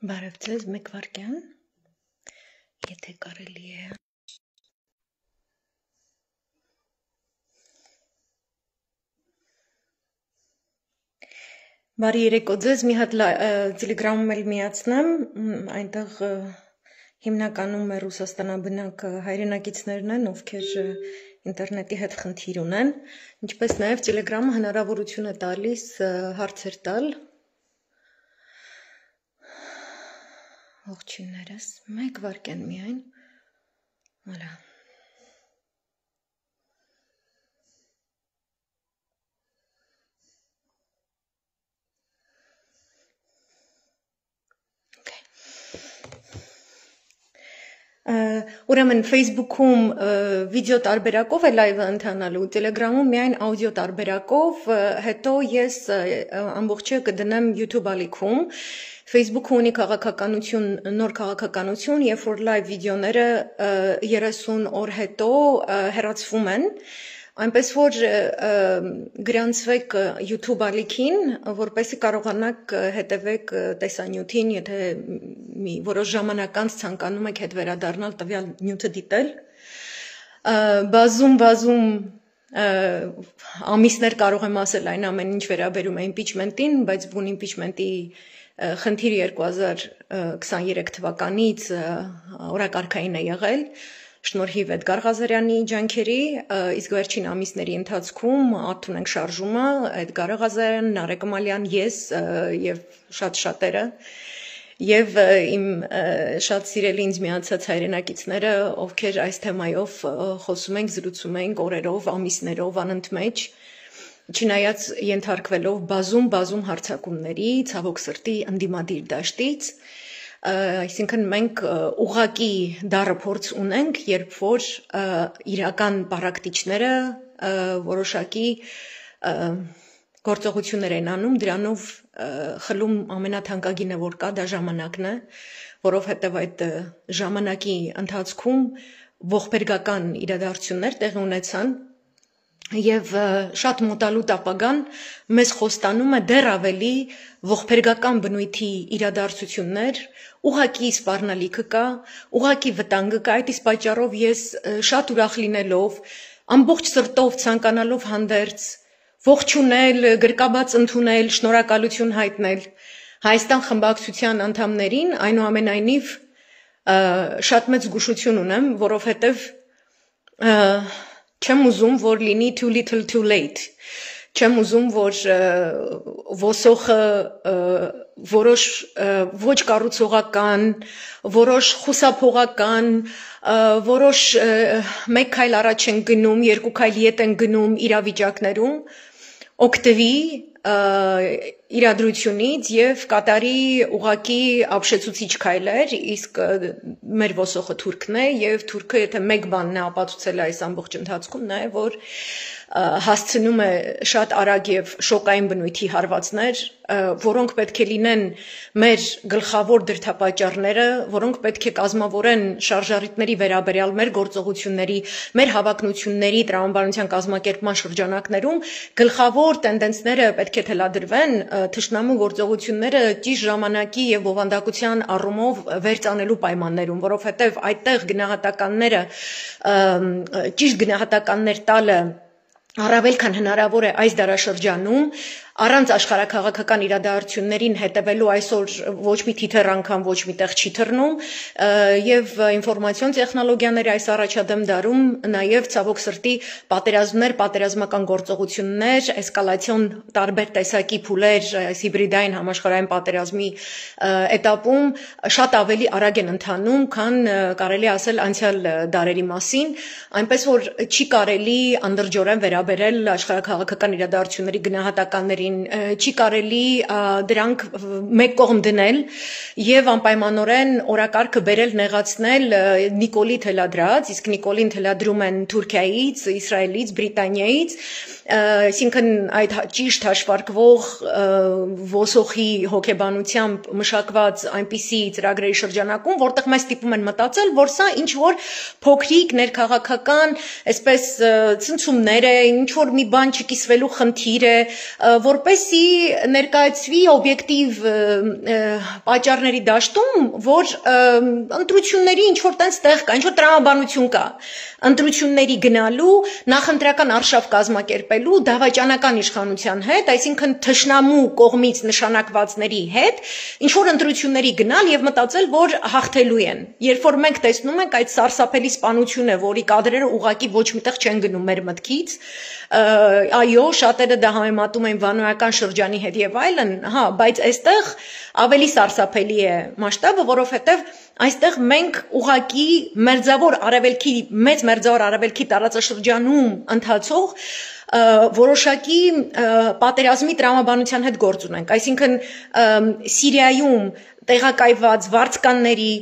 Բարև ձեզ, մեկ վարկյան, եթե կարելի է։ Բարի երեկո ձեզ, մի հատ Տելեգրամում էլ միացնեմ, այնտեղ հիմնականում մեր Ռուսաստանաբնակ հայրենակիցներն են, ովքեր ինտերնետի հետ խնդիր ունեն, ինչպես նաև Տելեգրամը հնարավորություն է տալիս հարցեր տալ։ Ողջույններս, մեկ վարկյան միայն, հալա։ Ուրեմն Facebook-ում վիդեո տարբերակով է լայվը ընթանալու, Telegram-ում միայն աուդիո տարբերակով, հետո ես ամբողջը կդնեմ YouTube ալիքում, Facebook-ը ունի քաղաքականություն, նոր քաղաքականություն, երբ որ լայվ վիդեոները 30 օր հետո հեռացվում են, այնպես որ գրանցվեք YouTube ալիքին, որպեսզի կարողանաք հետևեք տեսանյութին, եթե մի որոշ ժամանակ անց ցանկանում եք հետ վերադառնալ տվյալ նյութը դիտել, բազում ամիսներ կարող եմ ասել այն ամեն ինչ վերաբերում է impeachment-ին, բայց բուն impeachment-ի խնդիր 2023 թվականից օրակարգային է եղել, շնորհիվ Էդգար Ղազարյանի ջանքերի, իսկ վերջին ամիսների ընթացքում արթուն ենք շարժումը, Էդգար Ղազարյան, Նարեկ Մալյան, ես եւ շատերը եւ իմ շատ սիրելի ինձ միացած հայրենակիցները, ովքեր այս թեմայով խոսում ենք, զրուցում ենք օրերով, ամիսներով անընդմեջ, չնայած ենթարկվելով բազում հարձակումների, ցավոք սրտի ընդդիմադիր դաշտից, այսինքն մենք ուղղակի դառը փորձ ունենք, երբ որ իրական պարակտիչները որոշակի գործողություններ են անում, դրանով խլում ամենաթանկագինը որ կա, դա ժամանակն է, որովհետև այդ ժամանակի ընթացքում ողբերգական իրադարձություններ տեղի ունեցան եւ շատ մոտալուտ ապագան մեզ խոստանում է դեռ ավելի ողբերգական բնույթի իրադարձություններ, ուղղակի սպառնալիքը կա, ուղղակի վտանգը կա, այդ իսկ պատճառով ես շատ ուրախ լինելով, ամբողջ սրտով ցանկանալով հանդերձ ողջունել, գրկաբաց ընդունել, շնորհակալություն հայտնել Հայաստան խմբակցության անդամներին, այնուամենայնիվ շատ մեծ զգուշություն ունեմ, որովհետեւ չեմ ուզում, որ լինի too little too late, չեմ ուզում, որ ոսոխը որոշ ոչ կառուցողական, որոշ խուսափողական, որոշ մեկ քայլ առաջ են գնում, երկու քայլ ետ են գնում իրավիճակներում, օգտվի իրադրությունից եւ կատարի ուղակի ապշեցուցիչ քայլեր, իսկ մեր ոսոխը թուրքն է եւ թուրքը եթե մեկ բանն է ապացուցել այս ամբողջ ընթացքում, նա է որ հասցնում է շատ արագ եւ շոկային բնույթի հարվածներ, որոնք պետք է լինեն մեր գլխավոր դրդապատճառները, որոնք պետք է կազմավորեն շարժառիթների վերաբերյալ մեր գործողությունների, մեր հավակնությունների տրամաբանության կազմակերպման շրջանակներում գլխավոր տենդենսները պետք է թելադրվեն թշնամու գործողությունները ճիշտ ժամանակի եւ բովանդակության առումով վերցանելու պայմաններում, որովհետեւ այդտեղ գնահատականները ճիշտ գնահատականներ տալը առավել քան հնարավոր է այս դարաշրջանում, առանց աշխարհաքաղաքական իրադարձություններին հետևելու այսօր ոչ մի թիթեռ անգամ ոչ միտեղ չի թռնում եւ ինֆորմացիոն տեխնոլոգիաների այս առաջադեմ դարում նաեւ ցավոք սրտի պատերազմներ, պատերազմական գործողություններ, էսկալացիոն տարբեր տեսակի փուլեր, այս հիբրիդային համաշխարհային պատերազմի этаպում շատ ավելի արագ են ընթանում, քան կարելի ասել անցյալ դարերի մասին, այնպես որ չի կարելի անդրջորեն վերաբերել աշխարհաքաղաքական իրադարձությունների գնահատականների չի կարելի դրանք մեկ կողմ դնել եւ անպայմանորեն օրակարգը բերել նեղացնել Նիկոլի թելադրած, իսկ Նիկոլին թելադրում են Թուրքիայից, Իսրայելից, Բրիտանիայից, այսինքն այդ ճիշտ հաշվարկվող ոսոխի հոգեբանությամբ մշակված այնպիսի ծրագրերի շրջանակում, որտեղ մեզ ստիպում են մտածել, որ սա ինչ որ փոքրիկ ներքաղաքական, այսպես ցնցումներ է, ինչ որ մի բան չկիսվելու խնդիր է, որ որպեսի ներկայացվի օբյեկտիվ պատճառների դաշտում, որ ընտրությունների ինչ որ տենց տեղ կա, ինչ որ տրամաբանություն կա, ընտրությունների գնալու, նախընտրական արշավ կազմակերպելու, դավաճանական իշխանության հետ, այսինքն թշնամու կողմից նշանակվածների հետ, ինչ որ ընտրությունների գնալ եւ մտածել, որ հաղթելու են։ Երբ որ մենք տեսնում ենք այդ սարսափելի սպանությունը, որի կադրերը ուղղակի ոչ միտեղ չեն գնում մեր մտքից, այո, շատերը դա համեմատում են վանոյական շրջանի հետ եւ այլն, հա, բայց այստեղ ավելի սարսափելի է մասշտաբը, որովհետեւ այստեղ մենք ուղղակի մեծ մերձավոր արևելքի տարածաշրջանում ընթացող որոշակի պատերազմի տրամաբանության հետ գործ ունենք, այսինքն Սիրիայում տեղակայված վարձկանների,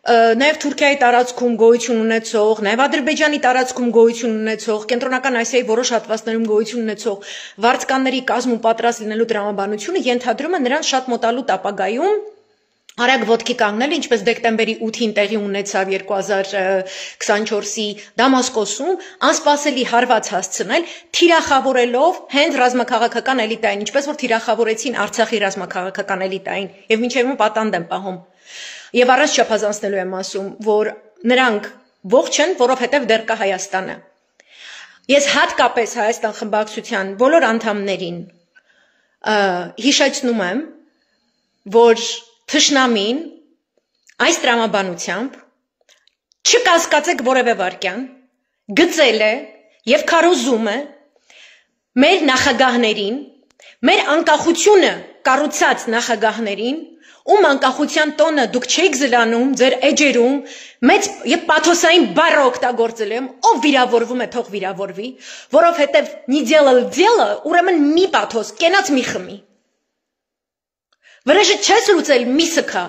նաև Թուրքիայի տարածքում գոյություն ունեցող, նաև Ադրբեջանի տարածքում գոյություն ունեցող, Կենտրոնական Ասիայի որոշ հատվածներում գոյություն ունեցող վարձկանների կազմում պատրաստ լինելու տրամաբանությունը ենթադրում է նրանց շատ մոտալուտ ապագայում արագ ոտքի կանգնել, ինչպես դեկտեմբերի 8-ին տեղի ունեցավ 2024-ի Դամասկոսում, անսպասելի հարված հասցնել, թիրախավորելով հենց ռազմաքաղաքական էլիտային, ինչպես որ թիրախավորեցին Արցախի ռազմաքաղաքական էլիտային, եւ մինչեւ հիմա պատանդ են պահում։ Եվ առանց չափազանցնելու եմ ասում, որ նրանք ողջ են, որովհետև դեռ կա Հայաստանը։ Ես հատկապես Հայաստան խմբակցության բոլոր անդամներին հիշեցնում եմ, որ թշնամին այս տրամաբանությամբ չկասկածեք որևէ վարքյան, գծել է եւ քարոզում է մեր նախագահներին, մեր անկախությունը կառուցած նախագահներին, ում անկախության տոնը դուք չեք զլանում, ձեր էջերում, մեծ եւ պաթոսային բառ օգտագործել եմ, ով վիրավորվում է, թող վիրավորվի, որովհետեւ «не делал дело», ուրեմն մի պաթոս, կենաց մի խմի։ Վրեժը չես լուծել, մի սքա,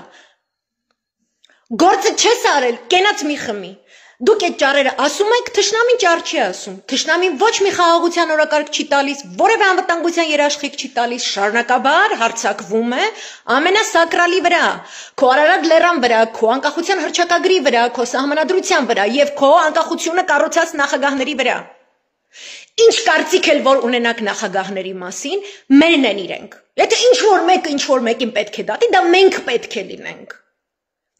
գործը չես արել, կենաց մի խմի։ Դուք այդ ճառերը ասում եք, թշնամին ճառ չի ասում, թշնամին ոչ մի խաղաղության օրակարգ չի տալիս, որևէ անվտանգության երաշխիք չի տալիս, շարունակաբար հարձակվում է ամենասակրալի վրա, քո Արարատ լեռան վրա, քո անկախության հռչակագրի վրա, քո սահմանադրության վրա եւ քո անկախությունը կառուցած նախագահների վրա։ Ինչ կարծիք էլ որ ունենաք նախագահների մասին, մերն են իրենք։ Եթե ինչ որ մեկին պետք է դատի, դա մենք պետք է լինենք։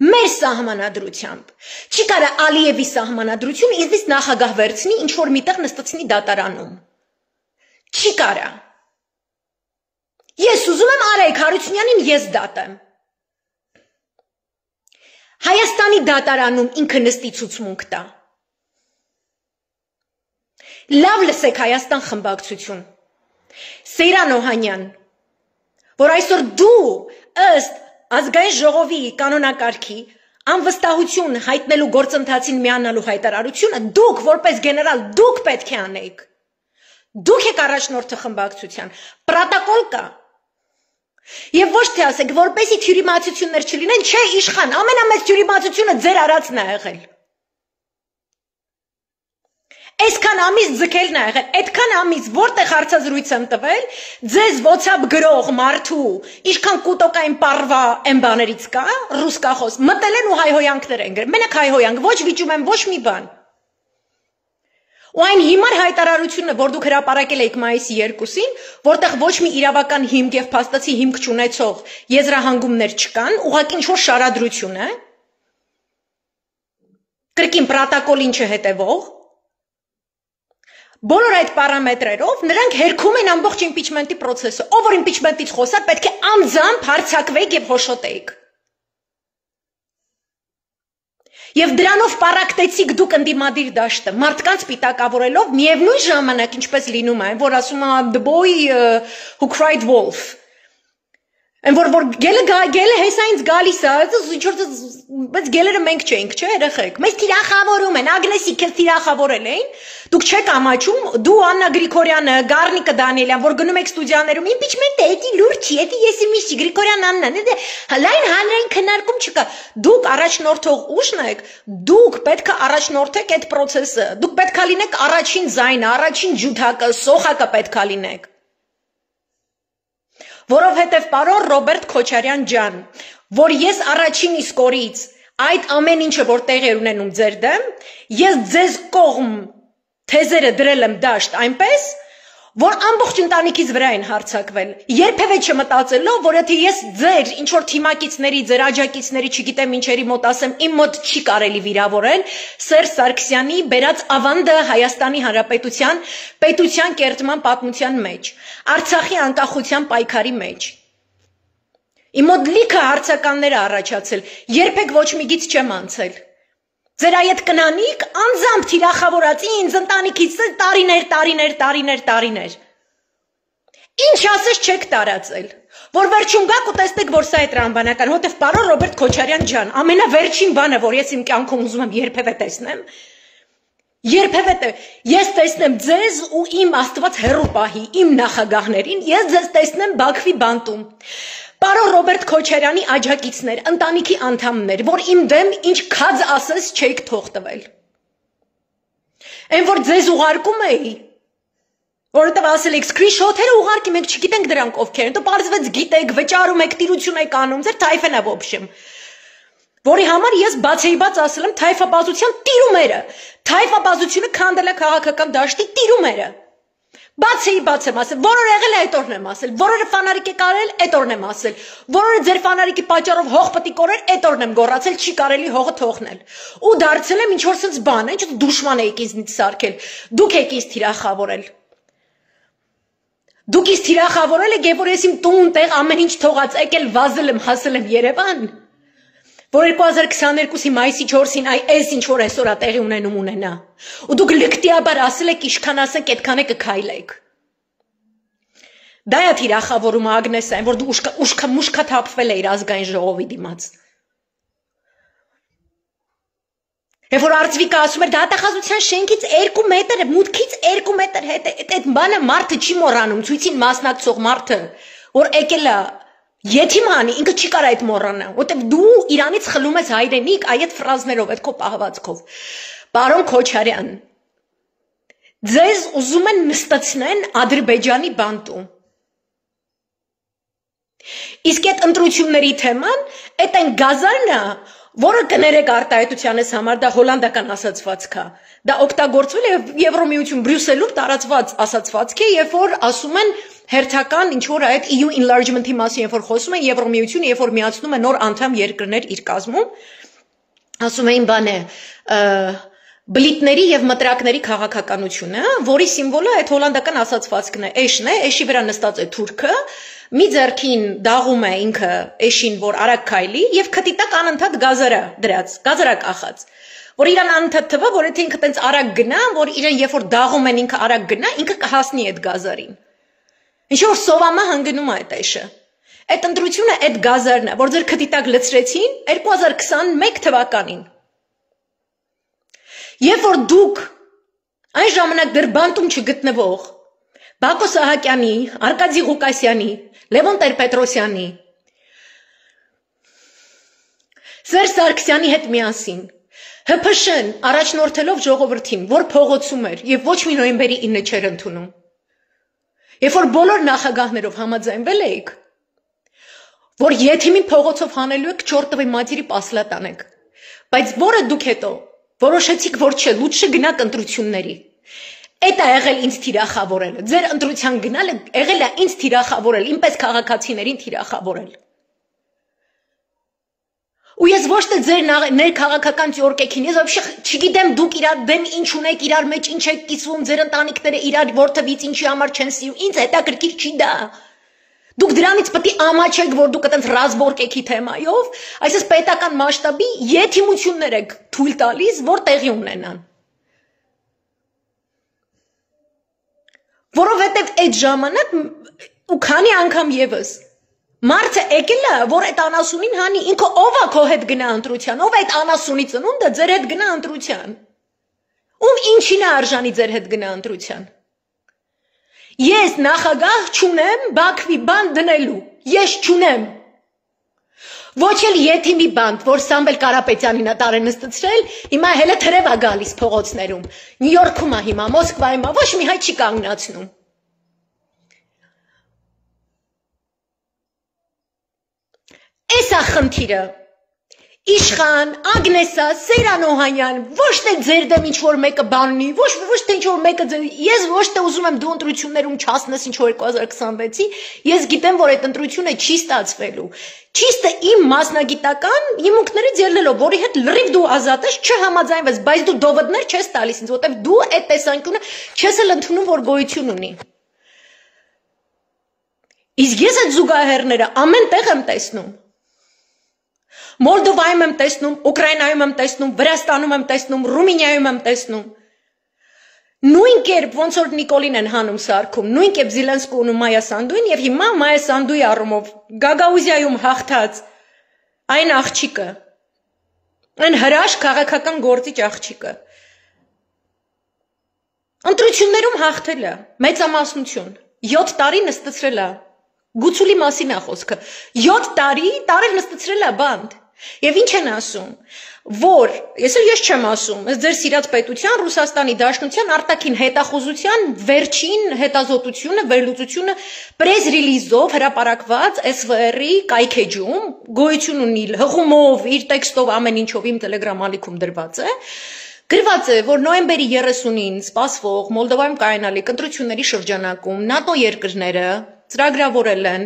Մեր սահմանադրությամբ։ Չի կարա Ալիևի սահմանադրությունը ինձնից նախագահ վերցնի, ինչ որ միտեղ նստեցնի դատարանում։ Չի կարա։ Ես ուզում եմ Արայք Հարությունյանին ես դատեմ։ Հայաստանի դատարանում ինքը նստի ցուցմունք տա։ Լավ լսեք Հայաստան խմբակցություն։ Սեյրան Օհանյան, որ այսօր դու ըստ Ազգային ժողովի կանոնակարգի անվստահություն հայտնելու գործընթացին միանալու հայտարարությունը դուք որպես գեներալ դուք պետք է անեիք։ Դուք եք առաջնորդը խմբակցության, պրոտոկոլ կա։ Եվ ոչ թե ասեք, որպեսի թյուրիմացություններ չլինեն, չէ իշխան, ամենամեծ թյուրիմացությունը ձեր արածն է եղել։ Այսքան ամիս ձգելն է եղել, այդքան ամիս որտեղ հարցազրույց եմ տվել, ձեզ WhatsApp գրող մարդու, ինչքան կուտոկային պարվա այն բաներից կա, ռուսկախոս, մտել են ու հայհոյանքներ են գրել, մենակ հայհոյանք, ոչ վիճում են, ոչ մի բան։ Ու այն հիմար հայտարարությունը, որ դուք հրապարակել եք մայիսի 2-ին, որտեղ ոչ մի իրավական հիմք եւ փաստացի հիմք չունեցող եզրահանգումներ չկան, ուղղակի ինչ-որ շարադրություն է, կրկին պրոտոկոլին չհետևող, բոլոր այդ պարամետրերով նրանք հերքում են ամբողջ իմպիչմենտի process-ը, ով որ իմպիչմենտից խոսա, պետք է անձամբ հարձակվեք եւ հոշոտեիք։ Եվ դրանով պարակտեցիք դուք ընդդիմադիր դաշտը, մարդկանց պիտակավորելով միևնույն ժամանակ, ինչպես լինում է, որ ասում է the boy who cried wolf։ Են որ գելը հեսա ինձ գալիս է, բայց գելերը մենք չենք, չէ, երեխեք։ Մեզ թիրախավորում են, Ագնեսի քեզ թիրախավորել էին, դուք չեք ամաչում, դու Աննա Գրիգորյանը, Գառնիկը Դանիելյան, որ գնում եք ստուդիաներում, իմպիչմենտ է, էդի լուրջ չի, էդի եսի միշի, Գրիգորյան Աննան, լայն հանրային քննարկում չկա։ Դուք առաջնորդող ուժն եք, դուք պետք է առաջնորդեք այդ process-ը, դուք պետք է լինեք առաջին ձայնը, առաջին ջութակը, սոխակը պետք է լինեք։ Որովհետև պարոն Ռոբերտ Քոչարյան ջան, որ ես առաջին իսկ օրից այդ ամեն ինչը որ տեղի ունենում ձեր դեմ, ես ձեզ կողմ թեզերը դրել եմ դաշտ այնպես, որ ամբողջ ընտանիքից վրա են հարձակվել, երբևէ չմտածելով, որ եթե ես ձեր ինչ-որ թիմակիցների, ձեր աջակիցների, չգիտեմ ինչերի մոտ ասեմ, իմ մոտ չի կարելի վիրավորել, Սերժ Սարգսյանի բերած ավանդը Հայաստանի Հանրապետության պետության կերտման պատմության մեջ, Արցախի անկախության պայքարի մեջ։ Իմ մոտ լիքը հարցականներ առաջացել, երբեք ոչ միկից չեմ անցել։ Ձեր այդ կնանիք անձամբ թիրախավորած ինձ ընտանիքից տարիներ։ Ինչ ասես չեք տարածել, որ վերջում գաք ու տեսնեք, որ սա է տրամաբանական, որտեվ պարոն Ռոբերտ Քոչարյան ջան, ամենավերջին բանը, որ ես իմ կյանքում ուզում եմ երբևէ տեսնեմ, ես տեսնեմ ձեզ ու իմ Աստված հեռու պահի, իմ նախագահներին, ես ձեզ տեսնեմ Բաքվի բանտում։ Պարոն Ռոբերտ Քոչարյանի աջակիցներ, ընտանիքի անդամներ, որ իմ դեմ ինչ քաջ ասես չեք թող տվել։ Այն որ ձեզ ուղարկում էի, որովհետև ասել եք սկրինշոթերը ուղարկի, մենք չգիտենք դրանք ովքեր են, դու պարզվեց գիտեք, վճարում եք, տիրություն եք անում, ձեր թայֆեն է ոբշեմ։ Որի համար ես բացեիբաց ասել եմ թայֆաբազության տիրումերը, թայֆաբազությունը քանդել է քաղաքական դաշտի տիրումերը։ Բացեիբաց եմ ասել, որը եղել է այդ օրն եմ ասել, որը ֆանարիկ է կարել, այդ օրն եմ ասել, որը ձեր ֆանարիկի պատճառով հող պետք է կորեր, այդ օրն եմ գոռացել, չի կարելի հողը թողնել։ Ու դարձել եմ ինչ որ sense բան, ինչ դուշման եք ինձնից սարքել, դուք եք ինձ թիրախավորել։ Դուք ինձ թիրախավորել եք, եւ որ ես իմ տուն տեղ ամեն ինչ թողած եկել վազել եմ, հասել եմ Երևան, որ 2022-ի մայիսի 4-ին այս ինչ որ այսօր է տեղի ունենա։ Ու դուք լկտիաբար ասել եք, ինչքան ասեք, այդքան է կքայլեք։ Դա է թիրախավորումը Ագնեսային, որ դու ուշքաթափվել էիր ազգային ժողովի դիմաց։ Եվ որ Արծվիկը ասում էր, դատախազության շենքից 2 մետր, մուտքից 2 մետր հետ է, այդ բանը մարդը չի մոռանում, ցույցին մասնակցող մարդը, որ եկել է Եթիմանի, ինքը չի կարող այդ մոռանա, որտեղ դու Իրանից խլում ես հայրենիք այդ ֆրազներով, այդ քո պահվածքով։ Պարոն Քոչարյան, ձեզ ուզում են նստացնեն Ադրբեջանի բանտում։ Իսկ այդ ընտրությունների թեման, այդ այն գազարն է, որը կներեք արտահայտությանս համար, դա հոլանդական ասացվածք է։ Դա օգտագործվել է Եվրոմիություն Բրյուսելում տարածված ասացվածք է, երբ որ ասում են հերթական ինչ որ այդ EU enlargement-ի մասին, երբ որ խոսում են Եվրոմիությունը, երբ որ միացնում է նոր անդամ երկրներ իր կազմում, ասում էին բան է, բլիտների եւ մտրակների քաղաքականությունը, որի սիմվոլը այդ հոլանդական ասացվածքն է, էշն է, էշի վրա նստած է թուրքը, մի ձեռքին դաղում է ինքը էշին, որ արագ քայլի, եւ քթի տակ անընդհատ գազարա դրած, գազարա կախած, որ իրան անընդհատ թվա, որ եթե ինքը տենց արագ գնա, որ իրեն երբ որ դաղում են ինքը արագ գնա, ինքը կհասնի այդ գազարին։ Ինչ որ սովամա հանգնում է այդ էշը։ Այդ ընտրությունը այդ գազարն է, որ ձեր քթի տակ լցրեցին 2021 թվականին։ Երբ որ դուք այն ժամանակ դեռ բանտում չգտնվող Բակո Սահակյանի, Արկադի Ղուկասյանի, Լևոն Տեր-Պետրոսյանի, Սերժ Սարգսյանի հետ միասին ՀՓՇ-ն առաջնորդելով ժողովրդին, որ փողոցում էր եւ ոչ մի նոյեմբերի 9 չէր ընդունում։ Երբ որ բոլոր նախագահներով համաձայնվել էիք, որ Եթիմին փողոցով հանելու եք չորտովի մատիրի պասլատանեք, բայց որը դուք հետո որոշեցիք, որ չէ, լուչը գնաք ընտրությունների։ Այդ է եղել ինձ թիրախավորելը, ձեր ընտրության գնալը եղել է ինձ թիրախավորել, ինպես քաղաքացիներին թիրախավորել։ Ու ես ոչ թե ձեր ներքաղաքական ճորկեքին, ես вообще չգիտեմ դուք իրար դեմ ինչ ունեք, իրար մեջ ինչ եք կիսվում, ձեր ընտանիքները իրար որթվից ինչի համար չեն սիրում, ինձ հետաքրքիր չի դա։ Դուք դրանից պետք է ամաչեք, որ դուք այդպես ռազմորկեքի թեմայով, այսպես պետական մասշտաբի եթիմություններ եք թույլ տալիս, որ տեղի ունենան։ Որովհետև այդ ժամանակ ու քանի անգամ եւս մարդը եկել է, որ այդ անասունին հանի, ինքը ով է քո հետ գնա ընտրության, ով է այդ անասունի ծնունդը ձեր հետ գնա ընտրության։ Ում ինչին է արժանի ձեր հետ գնա ընտրության։ Ես նախագահ չունեմ Բաքվի բան դնելու, ես չունեմ։ Ոչ էլ Եթիմի բանտ, որ Սամվել Կարապետյանին է տարեն նստեցրել, հիմա հելը թրև է գալիս փողոցներում, Նյու Յորքում է հիմա, Մոսկվայում է, ոչ մի հայ չի կանգնացնում։ Էս է խնդիրը։ Իշխան, Ագնեսա, Սերան Օհանյան, ոչ թե ձեր դեմ ինչ-որ մեկը բան ունի, ոչ թե ինչ-որ մեկը ես ոչ թե ուզում եմ դու ընտրություններում չհասնես ինչ-որ 2026-ի, ես գիտեմ, որ այդ ընտրությունը չի ստացվելու։ Ճիշտը իմ մասնագիտական հիմունքներից ելնելով, որի հետ լրիվ դու ազատ ես, չհամաձայնվես, բայց դու դովդներ չես տալիս ինձ, որտեվ դու այդ տեսանկյունը չես էլ ընդունում, որ գոյություն ունի։ Իսկ ես այդ զուգահեռները ամեն տեղ եմ տեսնում։ Մոլդովայում եմ տեսնում, Ուկրաինայում եմ տեսնում, Վրաստանում եմ տեսնում, Ռումինիայում եմ տեսնում։ Նույն կերպ ոնց որ Նիկոլին են հանում սարքում, նույն կերպ Զելենսկուն ու Մայա Սանդուին եւ հիմա Մայա Սանդուի առումով Գագաուզիայում հաղթած այն աղջիկը, այն հրաշ քաղաքական գործիչ աղջիկը։ Ընտրություններում հաղթել է, մեծամասնություն, 7 տարի նստեցրել է։ Գուցուլի մասին է խոսքը։ 7 տարի նստեցրել է բանդ։ Եվ ինչ են ասում, որ, ես չեմ ասում, ես ձեր սիրած պետության, Ռուսաստանի Դաշնության արտաքին հետախուզության վերջին հետազոտությունը, վերլուծությունը պրես ռիլիզով հրապարակված SVR-ի կայքեջում, գոյություն ունի հղումով, իր տեքստով ամեն ինչով իմ Telegram ալիքում դրված է, գրված է, որ նոյեմբերի 30-ին սպասվող Մոլդովայում կայանալիք ընտրությունների շրջանակում ՆԱՏՕ երկրները ծրագրավորել են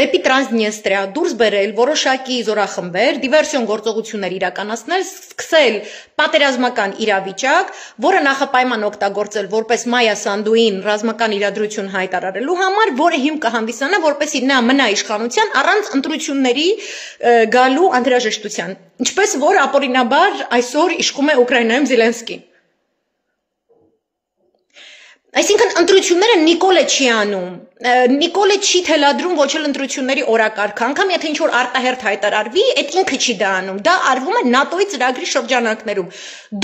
դեպի Տրանսնիստրիա դուրս բերել որոշակի զորախմբեր, դիվերսիոն գործողություններ իրականացնել, սկսել պատերազմական իրավիճակ, որը նախապայման օգտագործել որպես Մայա Սանդուին ռազմական իրադրություն հայտարարելու համար, որը հիմք կհանդիսանա, որպեսզի նա մնա իշխանության առանց ընտրությունների գալու անհրաժեշտության, ինչպես որ ապօրինաբար այսօր իշխում է Ուկրաինայում Զելենսկին։ Այսինքն ընտրությունները Նիկոլը չի անում, Նիկոլը չի թելադրում ոչ էլ ընտրությունների օրակարգ, անգամ եթե ինչ-որ արտահերթ հայտարարվի, այդ ինքը չի դա անում, դա արվում է ՆԱՏՕ-ի ծրագրի շրջանակներում։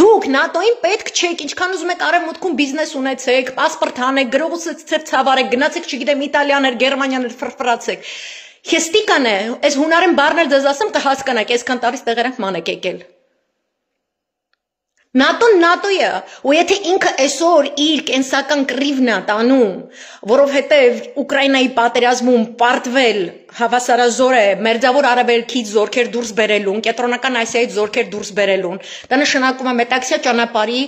Դուք ՆԱՏՕ-ին պետք չեք, ինչքան ուզում եք արևմուտքում բիզնես ունեցեք, պասպորտ հանեք, գրողուցիցև ցավարեք, գնացեք, չգիտեմ, Իտալիաներ, Գերմանիաներ ֆրֆրացեք։ Քեստիկան է, այս հունարեն բառն էլ ձեզ ասեմ կհասկանաք, այսքան տարից տեղերանք ման եք եկել։ ՆԱՏՕ-ն ՆԱՏՕ-ն է, ու եթե ինքը այսօր իր կենսական կռիվն է տանում, որովհետև Ուկրաինայի պատերազմում պարտվել հավասարազոր է Մերձավոր Արաբելքից զորքեր դուրս բերելուն, Կենտրոնական Ասիայից զորքեր դուրս բերելուն, դա նշանակում է մետաքսյա ճանապարհի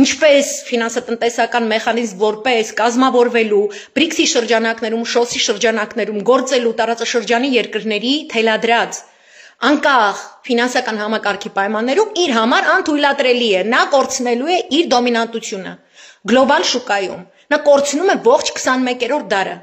ինչպես ֆինանսատնտեսական մեխանիզմ որպես կազմավորվելու BRICS-ի շրջանակներում, ՇՕՍ-ի շրջանակներում գործելու տարածաշրջանի երկրների թելադրած անկախ ֆինանսական համակարգի պայմաններում իր համար անթույլատրելի է, նա կորցնելու է իր դոմինանտությունը գլոբալ շուկայում, նա կորցնում է ողջ 21-րդ դարը։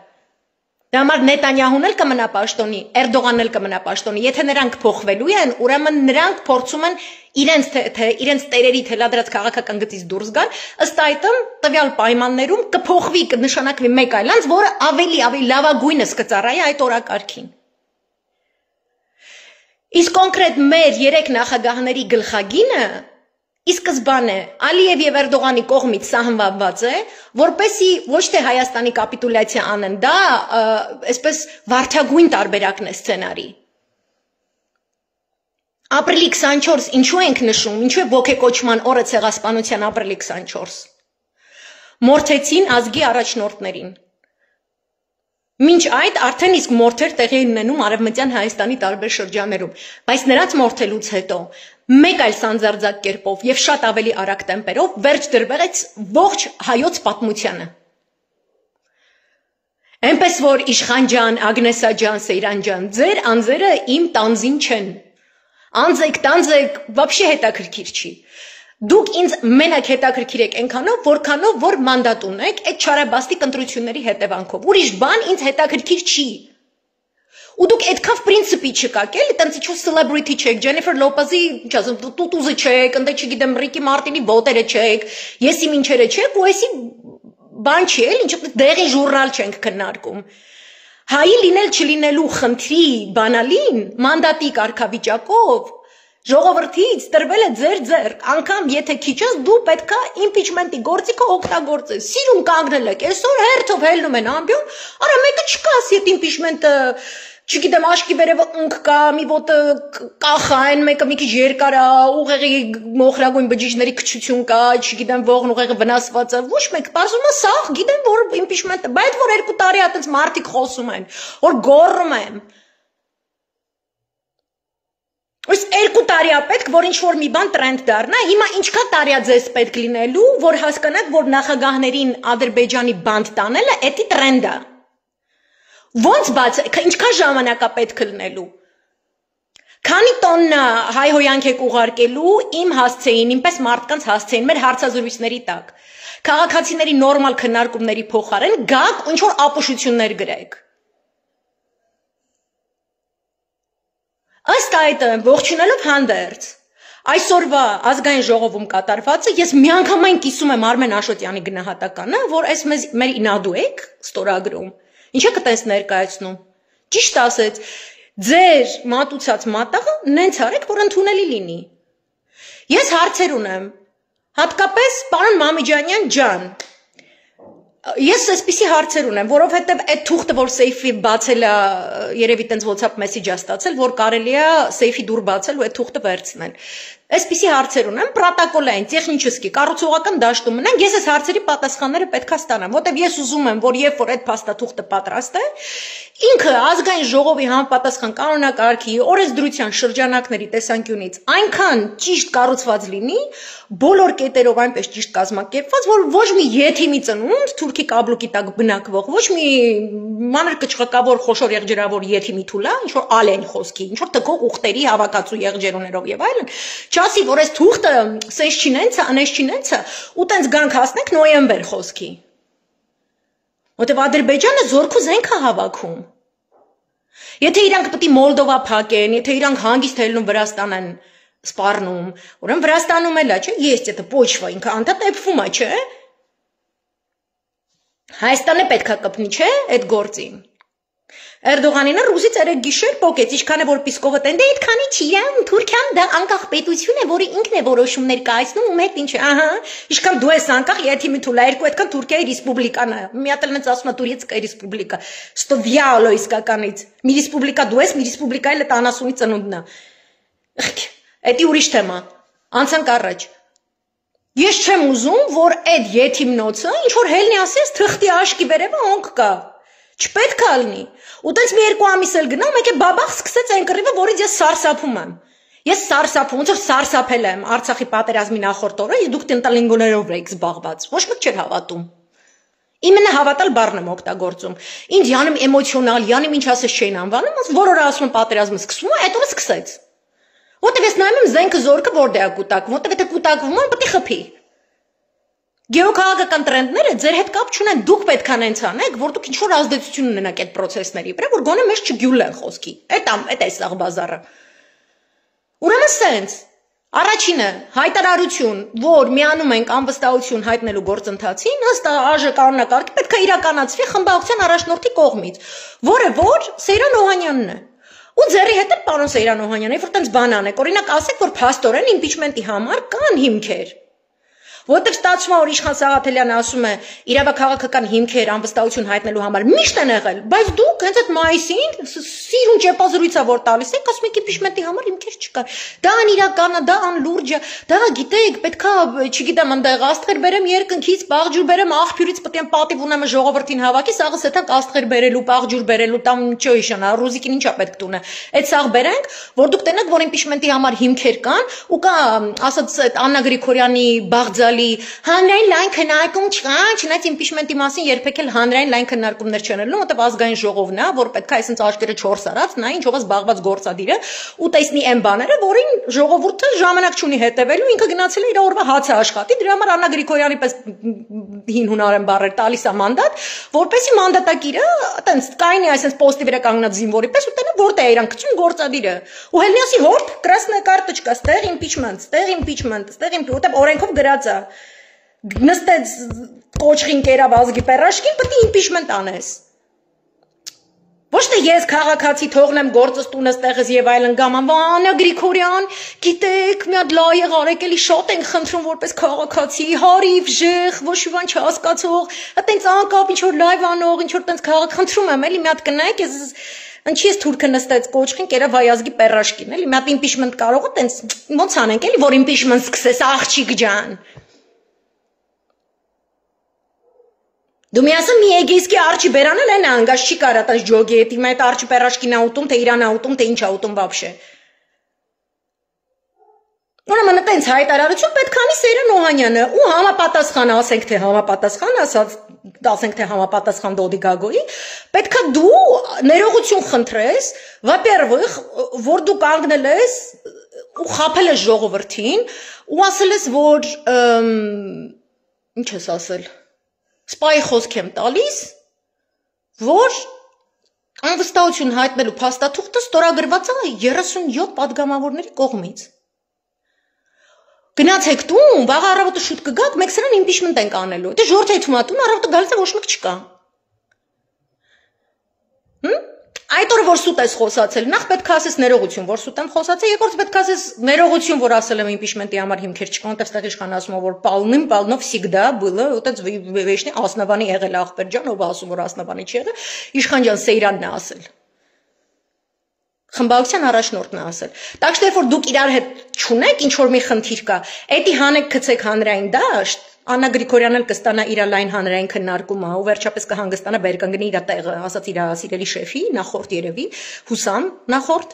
Դա համար Նետանյահուն էլ կմնա պաշտոնի, Էրդողանն էլ կմնա պաշտոնի, եթե նրանք փոխվելու են, ուրեմն նրանք փորձում են իրենց տերերի թելադրած քաղաքական գծից դուրս գալ, ըստ այդմ տվյալ պայմաններում կփոխվի, կնշանակվի մեկ այլ անձ, որը ավելի լավագույնս կծառայի այդ օրակարգին։ Իսկ կոնկրետ մեր 3 նախագահների գլխագինը ի սկզբանե Ալիև եւ Էրդողանի կողմից սահմանված է, որպեսի ոչ թե Հայաստանի կապիտուլյացիա անեն, դա այսպես վարդագույն տարբերակն է սցենարի։ Ապրիլի 24 ինչու ենք նշում, ինչու է ոգեկոչման օրը ցեղասպանության ապրիլի 24։ Մորթեցին ազգի առաջնորդներին։ Մինչ այդ արդեն իսկ մորթեր տեղի են ունենում Արևմտյան Հայաստանի տարբեր շրջաններում, բայց նրանց մորթելուց հետո մեկ այլ սանձարձակ կերպով եւ շատ ավելի արագ տեմպերով վերջ դրվեց ողջ հայոց պատմությանը։ Այնպես որ Իշխան ջան, Ագնեսա ջան, Սեյրան ջան, ձեր անձերը իմ տանձին չեն։ Անձեք, вообще հետաքրքիր չի։ Դուք ինձ մենակ հետաքրքիր եք այնքանով, որքանով որ մանդատ ունեք այդ չարաբաստիկ ընտրությունների հետևանքով։ Ուրիշ բան ինձ հետաքրքիր չի։ Ու դուք այդքան պրինցիպի չկաք, էլի, տենց ինչ-որ celebrity չեք, Ջենիֆեր Լոպեզի, ինչ ասեմ, տուտուզը չեք, ընդ չգիտեմ, Ռիկի Մարտինի բոտերը չեք, եսի ինչերը չեք, ու էսի բան չի, էլի, ինչ դեղի ժուրնալ չենք քննարկում։ Հայի լինել չլինելու խնդրի բանալին մանդատի կարգավիճակով ժողովրդից տրվել է ձեր ձեռք, անգամ եթե քիչ ես դու պետքա իմպիչմենտի գործիքը օգտագործես։ Սիրուն կանգնել եք, այսօր հերթով հելնում են ամբյոն, արա մեկը չկա, ասի այդ իմպիչմենտը, չգիտեմ, աշկի վերևը ունք կա, մի ոտը կախ է, այն մեկը մի քիչ երկար է, ուղեղի մոխրագույն բջիջների քչություն կա, չգիտեմ, ողն ուղեղը վնասված է, ոչ մեկ, բարձում է սաղ, գիտեմ, որ իմպիչմենտը, բայց որ 2 տարի այդպես մարդիկ խոսում են, որ գոռում են։ Ось 2 տարի է պետք, որ ինչ-որ մի բան տրենդ դառնա, հիմա ինչքան տարի է ձեզ պետք լինելու, որ հասկանաք, որ նախագահներին Ադրբեջանի բանդ տանելը էդի տրենդ է։ Ոնց բաց, ինչքան ժամանակ է պետք լինելու։ Քանի տոննա հայհոյանք եք ուղարկելու իմ հասցեին, ինպես մարդկանց հասցեին, մեր հարցազրույցների տակ։ Քաղաքացիների նորմալ քննարկումների փոխարեն գաք ու ինչ-որ ապուշություններ գրեք։ Ըստ այդ ողջունելով հանդերձ այսօրվա ազգային ժողովում կատարվածը ես միանգամայն կիսում եմ Արմեն Աշոտյանի գնահատականը, որ այս մեր ինադու եք ստորագրում։ Ինչ եք այդպես ներկայացնում։ Ճիշտ ասեց, ձեր մատուցած մատաղը նենց արեք, որ ընդունելի լինի։ Ես հարցեր ունեմ, հատկապես պարոն Մամիջանյան ջան, ես այսպիսի հարցեր ունեմ, որովհետև այդ թուղթը, որ սեյֆի բացել է, երևի տենց WhatsApp մեսեջ է ստացել, որ կարելի է սեյֆի դուր բացել ու այդ թուղթը վերցնել։ Այսպիսի հարցեր ունեմ, պրոտոկոլային, տեխնիչեսկի, կառուցողական դաշտում մնանք, ես այս հարցերի պատասխանները պետք է ստանամ, որտեվ ես ուզում եմ, որ երբ որ այդ փաստաթուղթը պատրաստ է, ինքը ազգային ժողովի համապատասխան կանոնակարգի, օրենսդրության շրջանակների տեսանկյունից այնքան ճիշտ կառուցված լինի, բոլոր կետերով այնպես ճիշտ կազմակերպված, որ ոչ մի եթիմի ծնունդ, թուրքի կաբլուկի տակ բնակվող, ոչ մի մանր կճղակավոր խոշոր եղջերավոր եթիմի թուլա, ինչ որ ալեն խոսքի, ինչ որ թքող ուխտերի հավաքածու եղջերուներով եւ այլն, չասի, որ այս թուղթը սենց չինենցը, անես չինենցը, ու տենց գանք հասնենք նոյեմբեր խոսքի։ Որտեւ Ադրբեջանը զորքու զենք է հավաքում։ Եթե իրանք պետք է Մոլդովա փակեն, եթե իրանք հանգիստ ելնում Վրաստան են սպառնում, ուրեմն Վրաստանում էլ է, չէ՞, есть это почва, ինքը անդադեպվում է, չէ՞։ Հայաստանը պետք է կպնի, չէ՞, այդ գործին։ Էրդողանինը ռուսից երեք գիշեր փոկեց, ինչքան է որ Պիսկովը տենդե այդքանի չի, Թուրքիան դա անկախ պետություն է, որը ինքն է որոշումներ կայացնում ու մեկ ինչ է, ահա, ինչքան դու ես անկախ, եթիմի թուլա, երկու այդքան Թուրքիայի ռեսպուբլիկան է։ Մի հատ էլ նենց ասում է Турецкая ռեսպուբլիկա, что վյալո իսկականից։ Մի ռեսպուբլիկա դու ես, մի ռեսպուբլիկա էլ 70-ի ծնունդն է։ Էդի ուրիշ թեմա։ Անցանք առաջ։ Ես չեմ ուզում, որ այդ եթիմնոցը ինչ որ հելնի ասես թղթի աշկի վերևը օնք կա։ Չպետք է լինի։ Ու տենց մի 2 ամիս էլ գնա, մեկ է բաբախ սկսեց այն կռիվը, որից ես սարսափում եմ։ Ես սարսափում, ոնց որ սարսափել եմ Արցախի պատերազմի նախորդ օրը, իսկ դուք տենտալինգոներով եք զբաղված։ Ոչ մեկ չէր հավատում։ Իմենը հավատալ բառն եմ օգտագործում։ Ինձ յանում էմոցիոնալ, յանում ինչ ասես չէին անվանում, որ օր ասում պատերազմը սկսվում է, այդ օրը սկսեց։ Որտեւ ես նայում եմ զենքը զորքը որտեղ է կուտակվում, որտեւ եթե կուտակվում է, պետք է խփի։ Գեոքաղաքական տրենդները ձեր հետ կապ չունեն, դուք պետք է նենց անեք, որ դուք ինչ-որ ազդեցություն ունենաք այդ process-ների վրա, որ գոնե մեզ չգյուլեն խոսքի։ Այդ է սաղ բազարը։ Ուրեմն սենց, առաջինը հայտարարություն, որ միանում ենք անվստահություն հայտնելու գործընթացին, ըստ ԱԺ կանոնակարգի պետք է իրականացվի խմբակցության առաջնորդի կողմից, որը որ Սեյրան Օհանյանն է։ Ու ձերի հետ էլ պարոն Սեյրան Օհանյանը, որ տենց բան անեք, օրինակ ասեք, որ փաստորեն իմպիչմենտի համար կան հիմքեր։ Որտեղ ստացվում է, որ Իշխան Սաղաթելյանը ասում է իրավաքաղաքական հիմքեր անվստահություն հայտնելու համար միշտ են եղել, բայց դուք հենց այդ մայիսին սիրուն ճեպազրույց է որ տալիս եք, ասում եք իմպիչմենտի համար հիմքեր չկան։ Դա անիրական է, դա անլուրջ է, դա գիտեք, պետքա, չգիտեմ, այնտեղ աստղեր բերեմ երկնքից, պաղջուր բերեմ աղբյուրից, պետք է պատիվ ունեմ ժողովրդին հավաքի, սաղս հետանք աստղեր բերելու, պաղջուր բերելու, տամ ինչո իշանա, ռուզիկին ինչա պետք տունը։ Այդ սաղ բերենք, որ դուք տենեք, որ իմպիչմենտի համար հիմքեր կան, ու կա, ասած Աննա Գրիգորյանի Բաղձալի հանրային լայն քննարկում չկա, չնայած իմպիչմենտի մասին երբեք էլ հանրային լայն քննարկումներ չեն ելնում, որտեղ ազգային ժողովն է, որ պետք է այսպես աչքերը 4 արած, նա ինչով է զբաղված գործադիրը, ու տեսնի այն բաները, որին ժողովուրդը ժամանակ չունի հետևելու, ինքը գնացել է իր օրվա հացը աշխատի, դրա համար Աննա Գրիգորյանի պես հին հունարեն բառեր տալիս է մանդատ, որպեսի մանդատակիրը այտենց կայնի այսպես պոստի վրա կանգնած զինվորի պես ու տենը որտե է իրան գցում գործադիրը։ Ու հելնիասի հոպ, красная карточка, ստեղ impeachment, որտեղ օրենքով գրած է։ Նստեց կոչխին կերավ ազգի պերաշկին, պետք է impeachment անես։ Ոչ թե ես քաղաքացի թողնեմ գործս տունս տեղս եւ այլն գամ, Աննա Գրիգորյան, գիտեք, մի հատ լայեղ արեք, էլի շատ ենք խնդրում որպես քաղաքացի, հարիվ, ժեղ, ոչ մի բան չհասկացող, այտենց անկապ ինչ որ լայվ անող, ինչ որ տենց քաղաք խնդրում եմ, էլի մի հատ կնայեք, ինչի ես թուրքը նստեց կոչխին կերավ հայ ազգի պերաշկին, էլի մի հատ impeachment կարող է տենց ոնց անենք, էլի որ impeachment սկսես, աղջիկ ջան։ Դու մի ասում մի Էգեյսկի արջի բերանել են անգաշ չի կարա տես ջոգի էտի մայտ արջի պերաշկին աուտում, թե իրան աուտում, թե ինչ աուտում բաբշե։ Ուրեմն այտենց հայտարարություն պետք անի Սեյրան Օհանյանը ու համապատասխան, ասենք թե համապատասխան, ասենք թե համապատասխան Դոդի Գագոյի, պետքա դու ներողություն խնդրես, во-первых, որ դու կանգնել ես ու խաբել ես ժողովրդին ու ասել ես, որ ինչ ես ասել, սպայի խոսք եմ տալիս, որ անվստահություն հայտնելու փաստաթուղթը ստորագրված է 37 падգամավորների կողմից։ Գնացեք տուն, վաղ առավոտը շուտ կգաք, մեկ սրան իմպիչմենտ ենք անելու։ Դե ժողովուրդ հետ ումատուն առավոտը գալիս է ոչ մեկ չկա։ Այդ օրը որ սուտ ես խոսացել, նախ պետք է ասես ներողություն, որ սուտ եմ խոսացել, երկրորդ պետք է ասես ներողություն, որ ասել եմ իմպիչմենտի համար հիմքեր չկան, այդտեղ իշխան ասում է, որ полным всегда было, այդպես վեշնի основանի եղել ախպեր ջան, ով ասում որ основանի չի եղել, իշխան ջան Սեյրանն է ասել։ Խմբակցության առաջնորդն է ասել։ Так что երբ որ դուք իրար հետ չունեք, ինչ որ մի խնդիր կա, էդի հանեք գցեք հանրային դաշտ, Աննա Գրիգորյանն էլ կստանա իր լայն հանրային քննարկումը, ու վերջապես կհանգստանա բերկանգնի իր տեղը, ասած իր սիրելի շեֆի, նախորդ երևի, Հուսամ, նախորդ,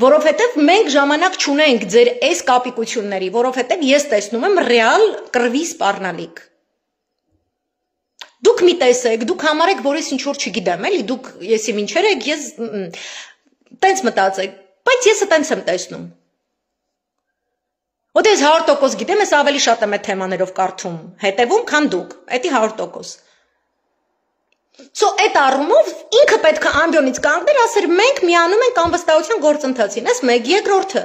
որովհետև մենք ժամանակ չունենք ձեր այս կապիկությունների, որովհետև ես տեսնում եմ ռեալ կրվի սպառնալիք։ Դուք մի տեսեք, դուք համարեք, որ ես ինչ որ չգիտեմ, էլի, դուք եսի ինչեր եք, ես տենց մտածեք, բայց ես տենց եմ տեսնում։ Ոդ ես 100% գիտեմ, ես ավելի շատ եմ այդ թեմաներով կարդում, հետևում, քան դուք, էդի 100%։ So այդ առումով ինքը պետք է ամբյոնից կանգներ, ասեր մենք միանում ենք անվստահության գործընթացին, այս մեկ երկրորդը։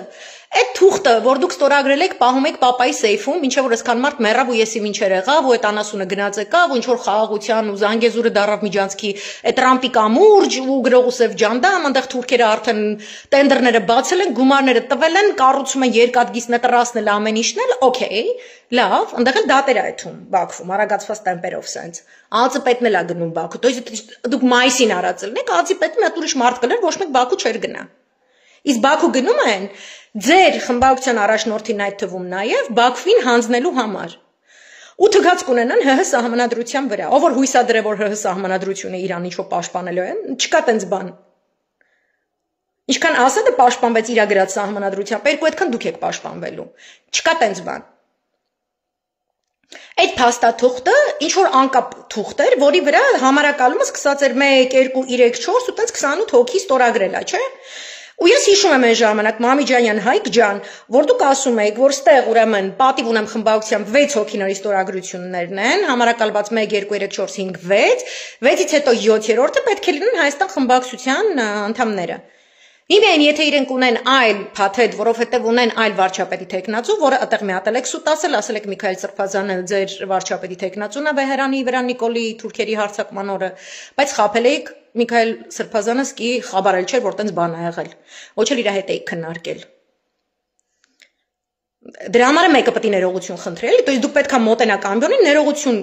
Այդ թուղթը, որ դուք ստորագրել եք, պահում եք պապայի սեյֆում, ինչեւ որ այսքան մարդ մեռավ ու եսի ինչեր եղավ, ու այդ անասունը գնաց եկավ, ու ինչ որ խաղաղության ու Զանգեզուրը դարավ Միջանցքի այդ Տրամպի կամուրջ ու գրողուսև ջանդամ, այնտեղ թուրքերը արդեն տենդերները բացել են, գումարները տվել են, կառուցում են երկաթգիծն տրասնել ամեն ինչն էլ, օքեյ, լավ, այնտեղ էլ դատեր է այդում Բաքվում, արագացված տեմպերով սենց։ Ածը պետն էլ է գնում Բաքու, то есть դուք մայիսին արածելն եք, ածի պետը մի հատ ուրիշ մարդ կլեր, ոչ մեկ Բաքու չէր գնա։ Իսկ Բաքու գնում են ձեր խմբակցության առաջնորդին այդ թվում նաև Բաքվին հանձնելու համար։ Ու թգած կունենան ՀՀ սահմանադրության վրա։ Ով որ հույս ա դրե որ ՀՀ սահմանադրությունը Իրան ինչ-որ պաշտպանելու են, չկա տենց բան։ Ինչքան Ասադը պաշտպանվեց իր գրած սահմանադրությամբ, երկու այդքան դուք եք պաշտպանվելու։ Չկա տենց բան։ Այդ փաստաթուղթը ինչ որ անկապ թուղթ էր, որի վրա համարակալումը սկսած էր 1, 2, 3, 4 ու տենց 28 հոգի ստորագրել է, չէ՞։ Ու ես հիշում եմ այն ժամանակ Մամիջանյան Հայկ ջան, որ դուք ասում եք, որ ստեղ ուրեմն պատիվ ունեմ խմբակցությամբ 6 հոգիների ստորագրություններն են, համարակալված 1, 2, 3, 4, 5, 6, 6-ից հետո 7-րդը պետք է լինեն Հայաստան խմբակցության անդամները։ Իմեն եթե իրենք ունեն այլ փաթեթ, որովհետև ունեն այլ վարչապետի տեխնացու, որը այդտեղ մի հատ եք սուտ ասել եք Միքայել Սրբազանը ձեր վարչապետի տեխնացուն է Վեհերանի վրա Նիկոլի թուրքերի հարձակման օրը, բայց խաբել եք Միքայել Սրբազանը սկի խաբարել չէր, որ տենց բան ա եղել։ Ոչ էլ իր հետ եք քննարկել։ Դրա համար մեկը պետք է ներողություն խնդրել, то есть դուք պետք է մոտենաք ամբյոնին ներողություն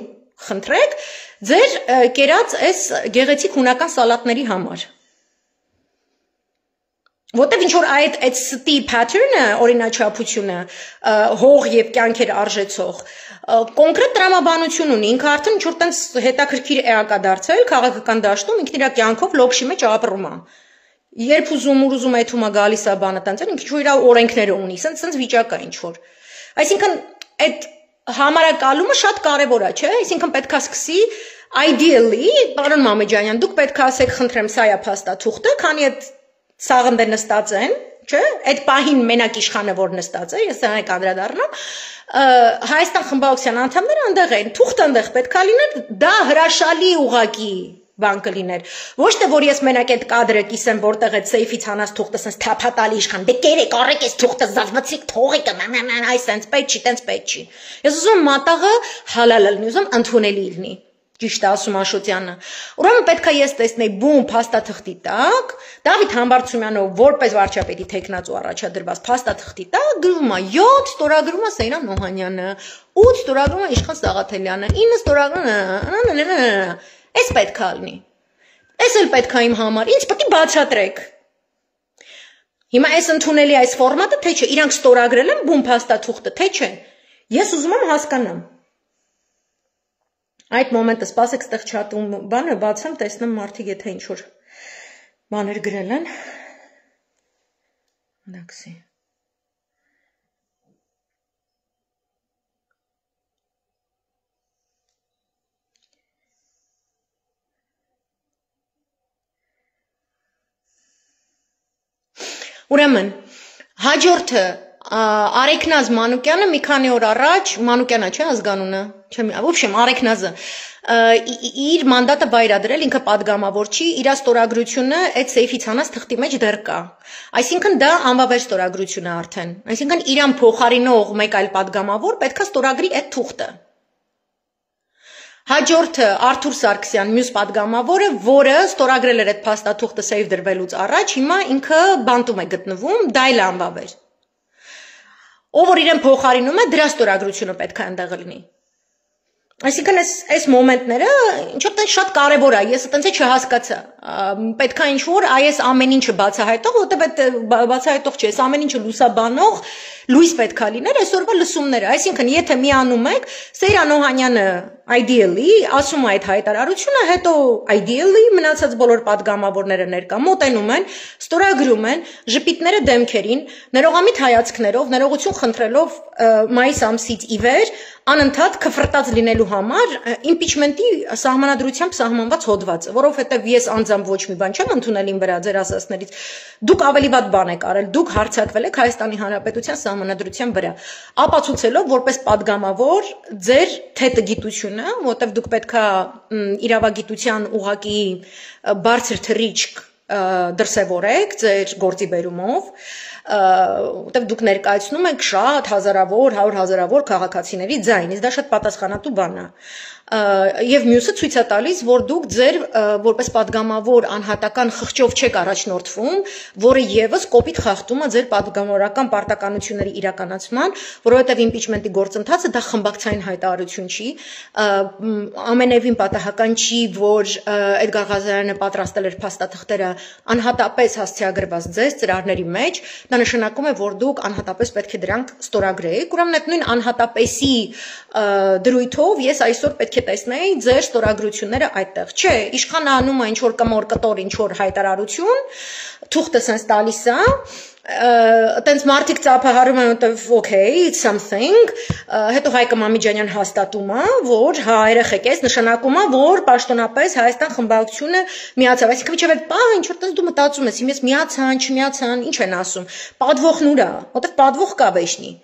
խնդրեք ձեր կերած այս գեղեցիկ հունական սալատների համար։ Որտեւ ինչ որ այդ ստի pattern-ը, օրինաչափությունը, հող եւ կյանքեր արժեցող, կոնկրետ տրամաբանություն ունի, ինքը արդեն ինչ որ տենց հետաքրքիր էակա դարձել քաղաքական դաշտում, ինքն իր կյանքով լոբշի մեջ ապրում է։ Երբ ուզում այդում է գալիս է բանը տենց, ինքը ինչ որ իր օրենքները ունի, սենց վիճակ է ինչ որ։ Այսինքն այդ համարակալումը շատ կարևոր է, չէ՞, այսինքն պետք է սկսի ideally, պարոն Մամեջանյան, դուք պետք է ասեք, խնդրեմ, սա է փաստաթուղթը, քանի այդ Սաղնդը նստած են, չէ՞, այդ պահին մենակ իշխանը որ նստած է, ես դրանք անդրադառնամ, Հայաստան խմբակցության անդամները այնտեղ են, թուղթը այնտեղ պետք է լիներ, դա հրաշալի ուղակի բան կլիներ։ Ոչ թե որ ես մենակ այդ կադրը կիսեմ, որտեղ այդ սեյֆից հանած թուղթը sense թափատալի իշխան, դե կերեք, առեք այս թուղթը զազվացիք, թողեք, այ sense պետք չի, տենց պետք չի։ Ես ուզում եմ մատաղը հալալ լինի, ուզում ընդունելի լինի։ Ճիշտ է ասում Աշոտյանը։ Ուրեմն պետք է ես տեսնեի բում փաստաթղթի տակ, Դավիթ Համբարձումյանով որպես վարչապետի տեխնացու առաջադրված փաստաթղթի տակ գրում է 7 ստորագրում է Սեյրան Օհանյանը, 8 ստորագրում է Իշխան Սաղաթելյանը, 9 ստորագրում է Այս պետք է լինի։ Այս էլ պետք է իմ համար, ինձ պետք է բացատրեք։ Հիմա այս ընդունելի այս ֆորմատը թե չէ, իրանք ստորագրել են բում փաստաթուղթը, թե չէ։ Ես ուզում եմ հասկանամ։ Այդ մոմենտը սպասեք ստեղ չաթում բանը բացեմ, տեսնեմ մարդիկ եթե ինչ-որ բաներ գրել են։ Դաքսի։ Ուրեմն, հաջորդը Արեքնազ Մանուկյանը մի քանի օր առաջ, Մանուկյանը չէ ազգանունը, չեմ, в общем, Արեքնազը իր մանդատը բայրադրել, ինքը падգամավոր չի, իր ստորագրությունը այդ սեյֆից հանած թղթի մեջ դեռ կա։ Այսինքն դա անվավեր ստորագրություն է արդեն։ Այսինքն իրան փոխարինող մեկ այլ падգամավոր պետքա ստորագրի այդ թուղթը։ Հաջորդը Արթուր Սարգսյան, մյուս падգամավորը, որը ստորագրել էր այդ փաստաթուղթը սեյֆ դրվելուց առաջ, հիմա ինքը բանտում է գտնվում, դա էլ անվավեր։ Ով որ իրեն փոխարինում է, դրա ստորագրությունը պետք է այնտեղ լինի։ Այսինքն այս մոմենտները ինչ-որ շատ կարևոր է, ես այտենց չհասկացա։ Պետք է ինչ-որ այս ամեն ինչը բացահայտող, որտեղ այդ բացահայտող չէ, այս ամեն ինչը լուսաբանող լույս պետք է լիներ այսօրվա լսումները։ Այսինքն, եթե միանում եք, Սեյրան Օհանյանը ideally ասում է այդ հայտարարությունը, հետո ideally մնացած բոլոր падգամավորները ներկա մոտենում են, ստորագրում են, ժպիտները դեմքերին, ներողամիտ հայացքներով, ներողություն խնդրելով մայիս ամսից ի վեր անընդհատ քֆրտած լինելու համար impeachment-ի սահմանադրությամբ սահմանված հոդվածը, որովհետև ես անձամբ ոչ մի բան չեմ ընդունել իմ վրա ձեր ասածներից, դուք ավելի վատ բան եք արել, դուք հարձակվել եք Հայաստանի Հանրապետության սահմանադրության վրա, ապացուցելով որպես падգամավոր ձեր թետգիտությունը, որտեղ դուք պետքա իրավագիտության ուղղակի բարձր թռիչք դրսևորեք ձեր գործի բերումով, որտեղ դուք ներկայացնում եք շատ հազարավոր, 100 հազարավոր քաղաքացիների ձայն, իսկ դա շատ պատասխանատու բան է։ Եվ մյուսը ցույց է տալիս, որ դուք ձեր որպես падգամավոր անհատական խղճով չեք առաջնորդվում, որը եւս կոպիտ խախտում է ձեր падգամավորական պարտականությունների իրականացման, որովհետեւ impeachment-ի գործընթացը դա խմբակցային հայտարարություն չի, ամենևին պատահական չի, որ Էդգար Ղազարյանը պատրաստել էր փաստաթղթերը անհատապես հասցեագրված ձեզ ծրարների մեջ, դա նշանակում է, որ դուք անհատապես պետք է դրանք ստորագրեիք, ուրեմն այդ նույն անհատապեսի դրույթով ես այսօր պետք է տեսնեի ձեր ստորագրությունները այդտեղ։ Չէ, իշխանը անում է ինչ-որ կմոր կտոր, ինչ-որ հայտարարություն, թուղթը սենց տալիս է, այտենց մարդիկ ծափահարում են, որտեվ okay, it's something, հետո Հայկը Մամիջանյան հաստատում է, որ հա երեխեք էս նշանակում է, որ պաշտոնապես Հայաստան խմբակցությունը միացավ, այսինքն միջև այդ պահը ինչ-որ տենց դու մտածում ես, հիմա միացան, չմիացան, ինչ են ասում, պատվողն ուր է, որտեվ պատվող կա վեշնի։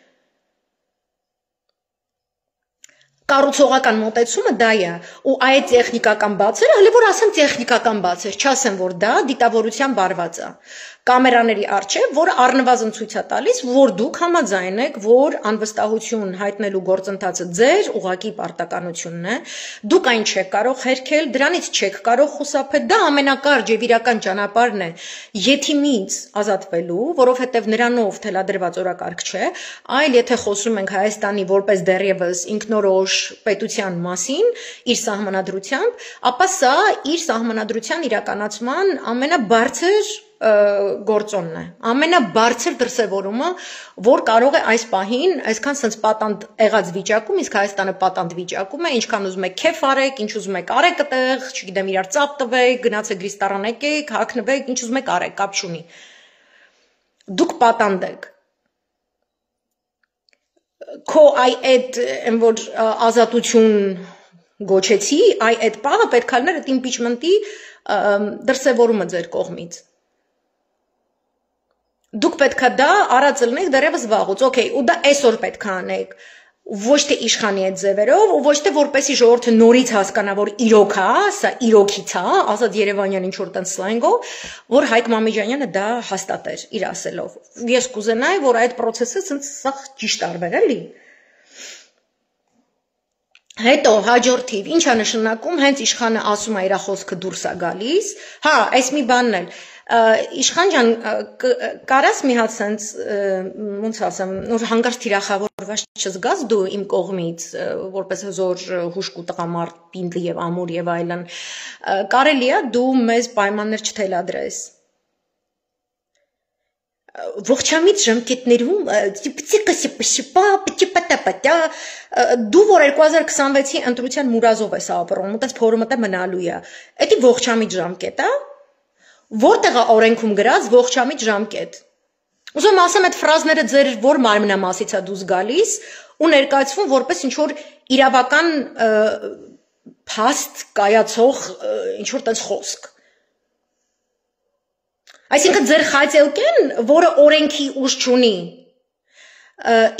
Կառուցողական մոտեցումը դա է, ու այդ տեխնիկական բացերը, հələ որ ասեմ տեխնիկական բացեր, չասեմ, որ դա դիտավորության բարված է։ Կամերաների առջև, որը առնվազն ցույց է տալիս, որ դուք համաձայն եք, որ անվստահություն հայտնելու գործընթացը ձեր ուղղակի պարտականությունն է, դուք այն չեք կարող հերքել, դրանից չեք կարող խուսափել, դա ամենակարճ եւ իրական ճանապարհն է եթիմից ազատվելու, որովհետեւ նրանով թելադրված օրակարգ չէ, այլ եթե խոսում ենք Հայաստանի որպես դեռևս ինքնորոշ պետության մասին, իր սահմանադրությամբ, ապա սա իր սահմանադրության իրականացման ամենաբարձր գործոնն է, ամենաբարձր դրսևորումը, որ կարող է այս պահին, այսքան սենց պատանդ եղած վիճակում, իսկ Հայաստանը պատանդ վիճակում է, ինչքան ուզում եք քեֆ արեք, ինչ ուզում եք արեք այդտեղ, չգիտեմ, իրար ծափ տվեք, գնացեք ռեստորան եկեք, հագնվեք, ինչ ուզում եք արեք, կապ չունի։ Դուք պատանդ եք։ Քո այդ որ ազատություն գոչեցի, այդ պահը պետք է լիներ այդ impeachment-ի դրսևորումը ձեր կողմից։ Դուք պետքա դա արածը լինեք դեռևս վաղուց, okay, ու դա այսօր պետք է անեք, ոչ թե իշխանի այդ ձևերով, ու ոչ թե որպեսի ժողովուրդը նորից հասկանա, որ իրոք է, սա իրոքից է, ասած Երևանյան ինչ-որ տենց սլենգով, որ Հայկ Մամիջանյանը դա հաստատեր իր ասելով։ Ես կուզենայի, որ այդ process-ը ցենց սա ճիշտ արվեր, էլի։ Հետո հաջորդիվ, ինչ է նշանակում, հենց իշխանը ասում է իր խոսքը դուրս է գալիս, հա, այս մի բանն էլ, իշխան ջան, կարաս մի հատ սենց, ոնց ասեմ, որ հանգարց թիրախավորված չզգաս դու իմ կողմից, որպես հզոր հուշկ ու տղամարդ, պինդ եւ ամուր եւ այլն, կարելի է դու մեզ պայմաններ չթելադրես։ Ողջամիտ ժամկետներում դու որ 2026-ի ընտրության մուրազով ես ապրում, այդպես փորոմտե մնալու է։ Էդի ողջամիտ ժամկետ է, որտեղ է օրենքում գրած ողջամիտ ժամկետ։ Ուզում ասեմ այդ ֆրազները ձեր որ մարմնամասից է դուրս գալիս ու ներկայացվում որպես ինչ որ իրավական փաստ կայացող ինչ որ տես խոսք։ Այսինքն ձեր խայծելկեն, որը օրենքի ուժ չունի,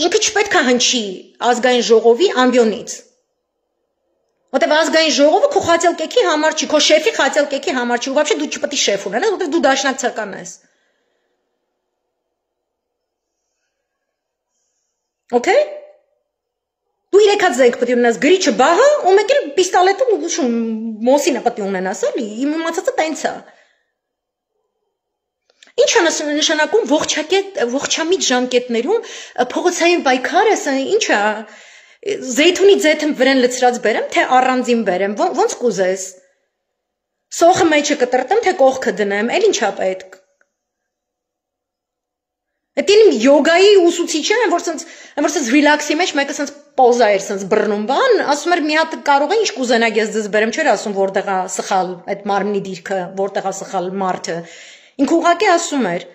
ինքը չպետք է հնչի ազգային ժողովի ամբիոնից։ Որտեւ ազգային ժողովը քո խայծելկեքի համար չի, քո շեֆի խայծելկեքի համար չի, ու вообще դու չպետք է շեֆ ունենաս, որտեւ դու դաշնակցական ես։ Okay? Դու 3 հատ զենք պետք է ունենաս, գրիչը բահը, ու մեկ էլ պիստոլետը ու մոսինը պետք է ունենաս, էլի, իմ իմացածը տենց է։ Ինչ է նշանակում ողջամիտ ժամկետներում փողոցային պայքարը, ինչ է, զեյթունի ձեթը վրան լցրած բերեմ, թե առանձին բերեմ, ոնց կուզես։ Սոխը մեջը կտրտեմ, թե կողքը դնեմ, էլ ինչա պետք։ Այդ իմ յոգայի ուսուցիչը, որ սենց ռիլաքսի մեջ մեկը սենց պոզա էր, սենց բռնում բան, ասում էր մի հատ կարող է ինչ կուզենակ ես ձեզ բերեմ, չէր ասում որտեղ է սխալ այդ մարմնի դիրքը, որտեղ է սխալ մարդը։ Ինքը ուղղակի ասում էր.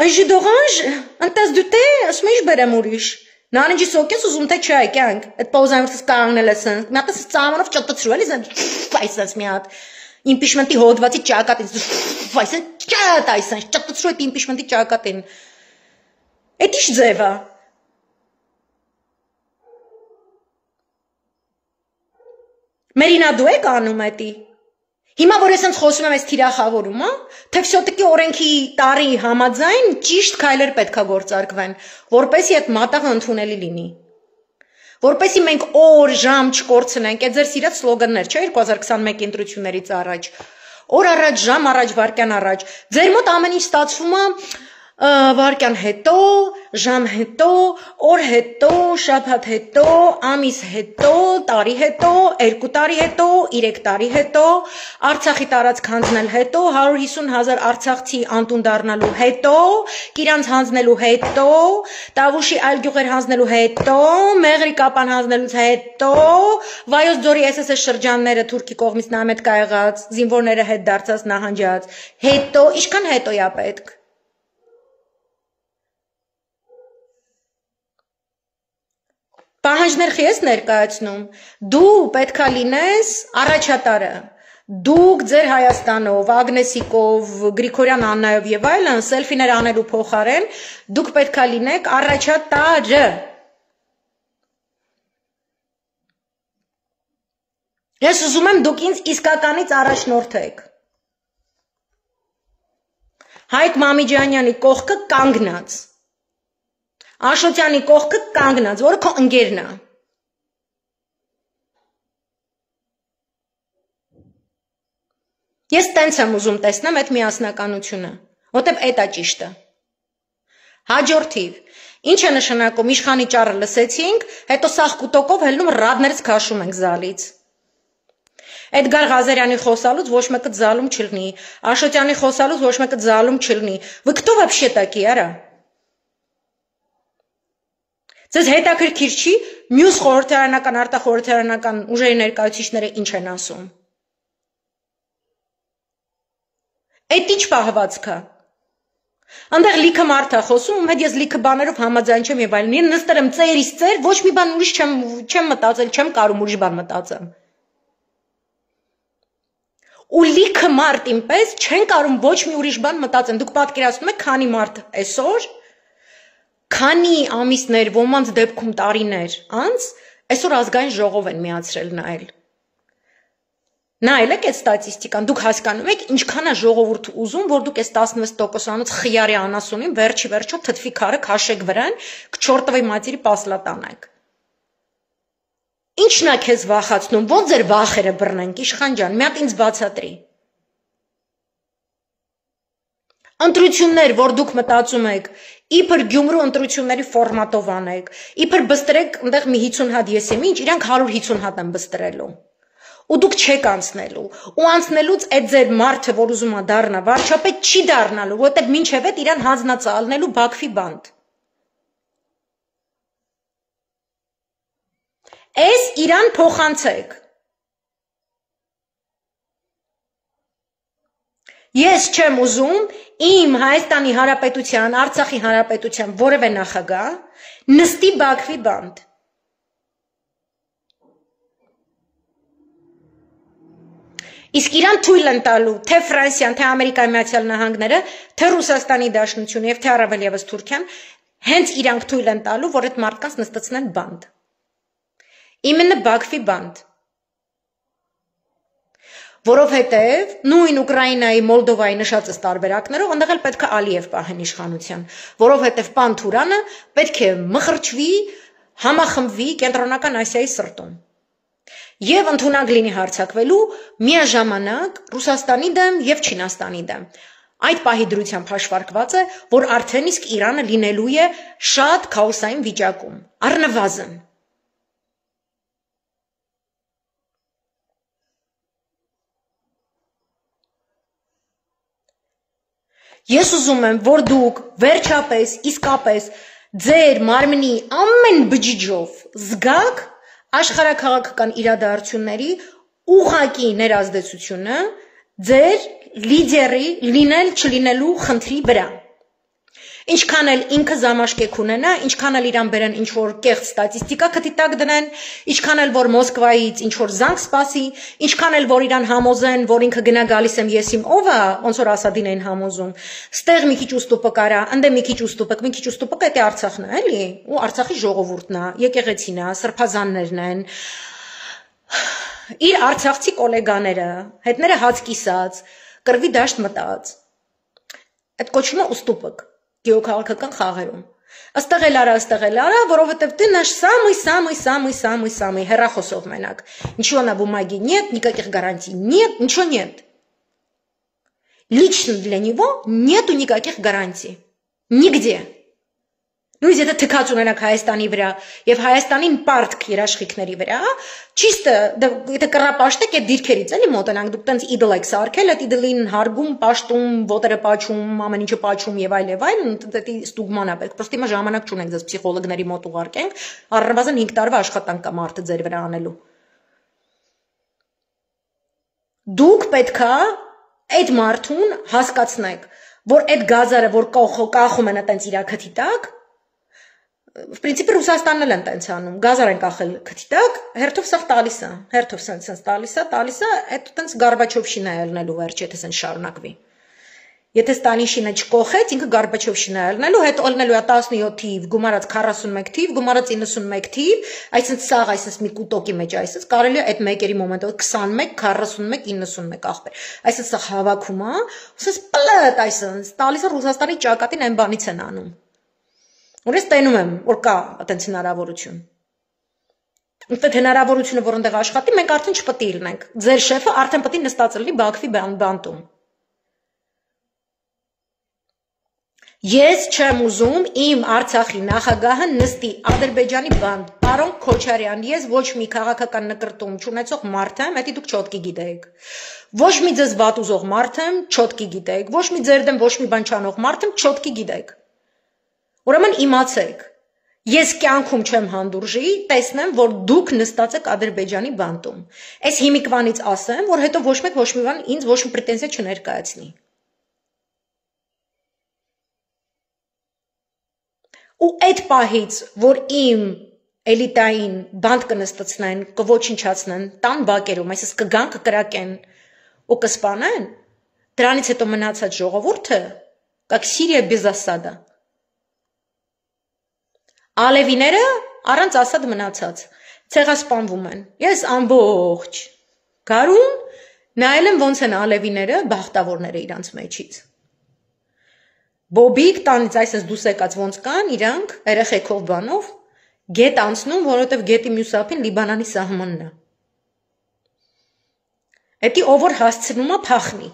«Աժդողանջ, ընտես դու թե, ասում ես բերեմ ուրիշ»։ Նարնջի սոկ ես ուզում թե չայ կյանք, այդ պոզան որ կանգնել ես, մի հատ ծամանով ճտծրու էլի, այսպես մի հատ impeachment-ի հոդվածի ճակատին, այսպես ճատ այսպես ճտծրու այդ impeachment-ի ճակատին։ Այդ ի՞նչ ձև է։ Մերինա դու եք անում էդի։ Հիմա որ ես խոսում եմ այս թիրախավորումը, թե всё-таки օրենքի տարի համաձայն ճիշտ քայլեր պետքա գործարկվեն, որպեսզի այդ մատաղը ընդունելի լինի։ Որպեսզի մենք օր ժամ չկորցնենք, այդ ձեր սիրած սլոգաններ, չէ՞, 2021 ընտրություններից առաջ։ Օր առաջ, ժամ առաջ, վայրկյան առաջ։ Ձեր մոտ ամեն ինչ ստացվում է վայրկյան հետո, ժամ հետո, օր հետո, շաբաթ հետո, ամիս հետո, տարի հետո, 2 տարի հետո, 3 տարի հետո, Արցախի տարածք հանձնել հետո, 150,000 արցախցի անտուն դառնալու հետո, Կիրանց հանձնելու հետո, Տավուշի այլ գյուղեր հանձնելու հետո, Մեղրի կապան հանձնելուց հետո, Վայոց ձորի SSS շրջանները Թուրքի կողմից նամետկա եղած, զինվորները հետ դարձած նահանջած, հետո, ինչքան հետո է պետք։ Պահանջներ խի ես ներկայացնում, դու պետքա լինես առաջատարը, դուք ձեր Հայաստանով, Ագնեսիկով, Գրիգորյան Աննայով եւ այլն սելֆիներ անելու փոխարեն, դուք պետքա լինեք առաջատարը։ Ես ուզում եմ դուք ինձ իսկականից առաջնորդեք։ Հայկ Մամիջանյանի կողքը կանգնած։ Աշոտյանի կողքը կանգնած, որը քո ընկերն է։ Ես տենց եմ ուզում տեսնեմ այդ միասնականությունը, որտեվ էդ է ճիշտը։ Հաջորդիվ, ինչ է նշանակում իշխանի ճառը լսեցինք, հետո սաղ կուտոկով հելնում ռադներից քաշում ենք զալից։ Էդգար Ղազարյանի խոսալուց ոչ մեկը զալում չլինի, Աշոտյանի խոսալուց ոչ մեկը զալում չլինի։ Вы кто вообще такие, արա։ Ձեզ հետաքրքիր չի մյուս խորհրդարանական, արտախորհրդարանական ուժերի ներկայացուցիչները ինչ են ասում։ Այդ ինչ պահվածք է։ Անդեղ լիքը մարդ է խոսում, ում հետ ես լիքը բաներով համաձայն չեմ եւ այլն։ Ես նստել եմ ծերից ծեր, ոչ մի բան ուրիշ չեմ մտածել, չեմ կարող ուրիշ բան մտածեմ։ Ու լիքը մարդ ինպես չեն կարող ոչ մի ուրիշ բան մտածեն։ Դուք պատկերացնում եք, քանի մարդ այսօր Քանի ամիսներ, ոմանց դեպքում տարիներ անց, այսօր ազգային ժողով են միացրել նայել։ Նայել եք այդ ստատիստիկան, դուք հասկանում եք ինչքան է ժողովուրդը ուզում, որ դուք այս 16%-անոց խիարի անասունին վերջի վերջո թթվի քարը քաշեք վրան, կչորտվի մատիրի պասլատանեք։ Ինչն է քեզ վախացնում, ոնց ձեր վախերը բռնենք, իշխան ջան, մի հատ ինձ բացատրի։ Ընտրություններ, որ դուք մտածում եք, իբր Գյումրու ընտրությունների ֆորմատով անեք, իբր բստրեք այնտեղ մի 50 հատ եսեմ ինչ, իրանք 150 հատ են բստրելու։ Ու դուք չեք անցնելու, ու անցնելուց այդ ձեր մարդը, որ ուզում է դառնա վարչապետ, չի դառնալու, որտեղ մինչև այդ իրան հանձնածալնելու Բաքվի բանդ։ Էս իրան փոխանցեք։ Ես չեմ ուզում իմ Հայաստանի Հանրապետության, Արցախի Հանրապետության որևէ նախագահ նստի Բաքվի բանդ։ Իսկ Իրան թույլ են տալու թե Ֆրանսիան, թե Ամերիկայի Միացյալ Նահանգները, թե Ռուսաստանի Դաշնությունը եւ թե առավել եւս Թուրքիան հենց իրանք թույլ են տալու, որ այդ մարդկանց նստեցնեն բանդ։ Իմенно Բաքվի բանդ։ Որովհետև նույն Ուկրաինայի, Մոլդովայի նշածս տարբերակներով այնտեղ էլ պետք է Ալիև պահեն իշխանության, որովհետև պան Թուրանը պետք է մխրճվի, համախմբվի Կենտրոնական Ասիայի սրտում։ Եվ ընդունակ լինի հարձակվելու միաժամանակ Ռուսաստանի դեմ եւ Չինաստանի դեմ։ Այդ պահի դրությամբ հաշվարկված է, որ արդեն իսկ Իրանը լինելու է շատ քաոսային վիճակում, առնվազն։ Ես ուզում եմ, որ դուք վերջապես, իսկապես ձեր մարմնի ամեն բջիջով զգաք աշխարհաքաղաքական իրադարձությունների ուղղակի ներազդեցությունը ձեր լիդերի լինել չլինելու խնդրի վրա։ Ինչքան էլ ինքը զամաշկեք ունենա, ինչքան էլ իրան բերեն ինչ-որ կեղծ ստատիստիկա քթի տակ դնեն, ինչքան էլ որ Մոսկվայից ինչ-որ զանգ սպասի, ինչքան էլ որ իրան համոզեն, որ ինքը գնա գալիս եմ ես իմ ով է, ոնց որ Ասադին էին համոզում, ստեղ մի քիչ ուստուպը կարա, անդե մի քիչ ուստուպը, դա Արցախն է, էլի, ու Արցախի ժողովուրդն է, եկեղեցին է, սրբազաններն են, իր արցախցի գոլեգաները, հետները հաց կիսած, կրվի դաշտ մտած, այդ կոչվում է ուստուպակ, գեոքաղաքական խաղերում, ըստեղ էլ արա, որովհետև ты наш самый հեռախոսով մենակ, ничего на бумаге нет, никаких гарантий нет, ничего нет, лично для него нету никаких гарантий, нигде. Ну, եթե թքած ունենակ Հայաստանի վրա եւ Հայաստանին պարտք երաշխիքների վրա, ճիշտը, եթե կռապաշտեք այդ դիրքերից էլի մոտենանք, դուք տենց իդլ եք սարքել, այդ իդլին հարգում, պաշտում, ոտերը պաչում, ամեն ինչը պաչում եւ այլ, դա ստուգման է պետք։ Պրոստի մա ժամանակ չունենք ձեզ փսիխոլոգների մոտ ուղարկենք, առնվազն 5 տարվա աշխատանք կա մարդը ձեր վրա անելու։ Դուք պետքա այդ մարդուն հասկացնեք, որ այդ գազարը, որ կախում են այտենց իրա քթի տակ, в принципе Ռուսաստանն էլ են տենց անում, գազար են կախել քթի տակ, հերթով սա տալիս է, հերթով սենց տալիս է, այդ տենց Գորբաչովշինա ելնելու վերջ, եթե սենց շարունակվի։ Եթե Ստալինշինը չկոխեց, ինքը Գորբաչովշինա ելնելու, հետ ելնելու է 17 թիվ, գումարած 41 թիվ, գումարած 91 թիվ, այսինքն սաղ այսպես մի կուտոկի մեջ այսպես կարելի է այդ մեկերի մոմենտով 21, 41, 91 ախպեր։ Այսինքն սա հավաքում է, ասես պլատ այսպես, տալիս է Ռուսաստանի ճակատին այն բանից են անում։ Որ ես տենում եմ, որ կա այտենց հնարավորություն։ Այդ հնարավորությունը, որ ընդեղ աշխատի, մենք արդեն չպետք է լինենք։ Ձեր շեֆը արդեն պետք է նստած լինի Բաքվի բանտում։ Ես չեմ ուզում իմ Արցախի նախագահը նստի Ադրբեջանի բանտ։ Պարոն Քոչարյան, ես ոչ մի քաղաքական նկրտում չունեցող մարդ եմ, դա դուք չոտքի գիտեք։ Ոչ մի ձեզ վատ ուզող մարդ եմ, չոտքի գիտեք։ Ոչ մի ձեր դեմ ոչ մի բան չանող մարդ եմ, չոտքի գիտեք։ Ուրեմն իմացեք, ես կյանքում չեմ հանդուրժի, տեսնեմ, որ դուք նստած եք Ադրբեջանի բանտում։ Այս հիմիկվանից ասեմ, որ հետո ոչ մեկ ոչ մի բան ինձ ոչ մի պրետենզիա չներկայացնի։ Ու այդ պահից, որ իմ էլիտային բանտ կնստացնեն, կոչնչացնեն, տան բակերում, այսպես կգան, կկրակեն ու կսպանեն, դրանից հետո մնացած ժողովուրդը, как Сирия без Ասադա։ Ալևիները առանց Ասադ մնացած, ցեղասպանվում են։ Ես ամբողջ գարուն նայել եմ ոնց են ալևիները բախտավորները իրանց մեջից։ Բոբիկ տանից այսպես դուս եկած ոնց կան, իրանք երեխեքով բանով գետ անցնում, որովհետև գետի մյուս ափին Լիբանանի սահմանն է։ Էդի ով որ հասցնում է փախնի։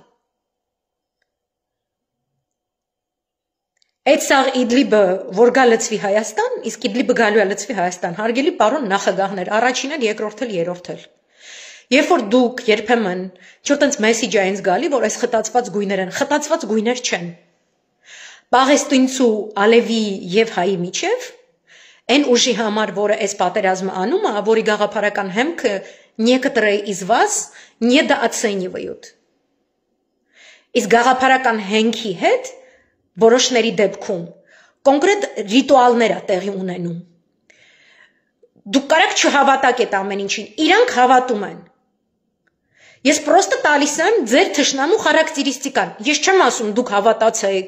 Այդ սաղ Իդլիբը, որ գա լծվի Հայաստան, իսկ Իդլիբը գալու է լծվի Հայաստան, հարգելի պարոն նախագահներ, առաջին էլ, երկրորդ էլ, երրորդ էլ։ Երբ որ դուք երբեմն չէ՞ տենց մեսիջ այնց գալի, որ այս խտացված գույներ են, խտացված գույներ չեն։ Պաղեստինցու, Ալևի եւ Հայի միջև այն ուժի համար, որը այս պատերազմը անում է, որի գաղափարական հեմքը некоторые из вас недооценивают։ Իսկ գաղափարական հենքի հետ որոշների դեպքում կոնկրետ ռիտուալներ է տեղի ունենում։ Դուք կարաք չհավատաք այդ ամեն ինչին, իրանք հավատում են։ Ես պրոստը տալիս եմ ձեր թշնամու խարակտերիստիկան։ Ես չեմ ասում դուք հավատացեք,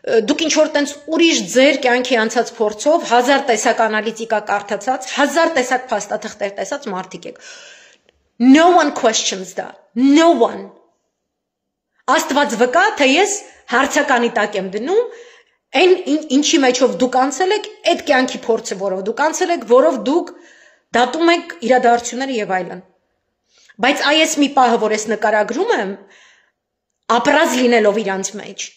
դուք ինչ որ տենց ուրիշ ձեր կյանքի անցած փորձով 1000 տեսակ անալիտիկա կարդացած, 1000 տեսակ փաստաթղթեր տեսած մարդիկ եք։ No one questions that. No one. Աստված վկա, թե ես հարցականի տակ եմ դնում, այն ինչի մեջով դուք անցել եք, այդ կյանքի փորձը, որով դուք անցել եք, որով դուք դատում եք իրադարձությունները եւ այլն։ Բայց այս մի պահը, որ ես նկարագրում եմ, ապրած լինելով իրանց մեջ,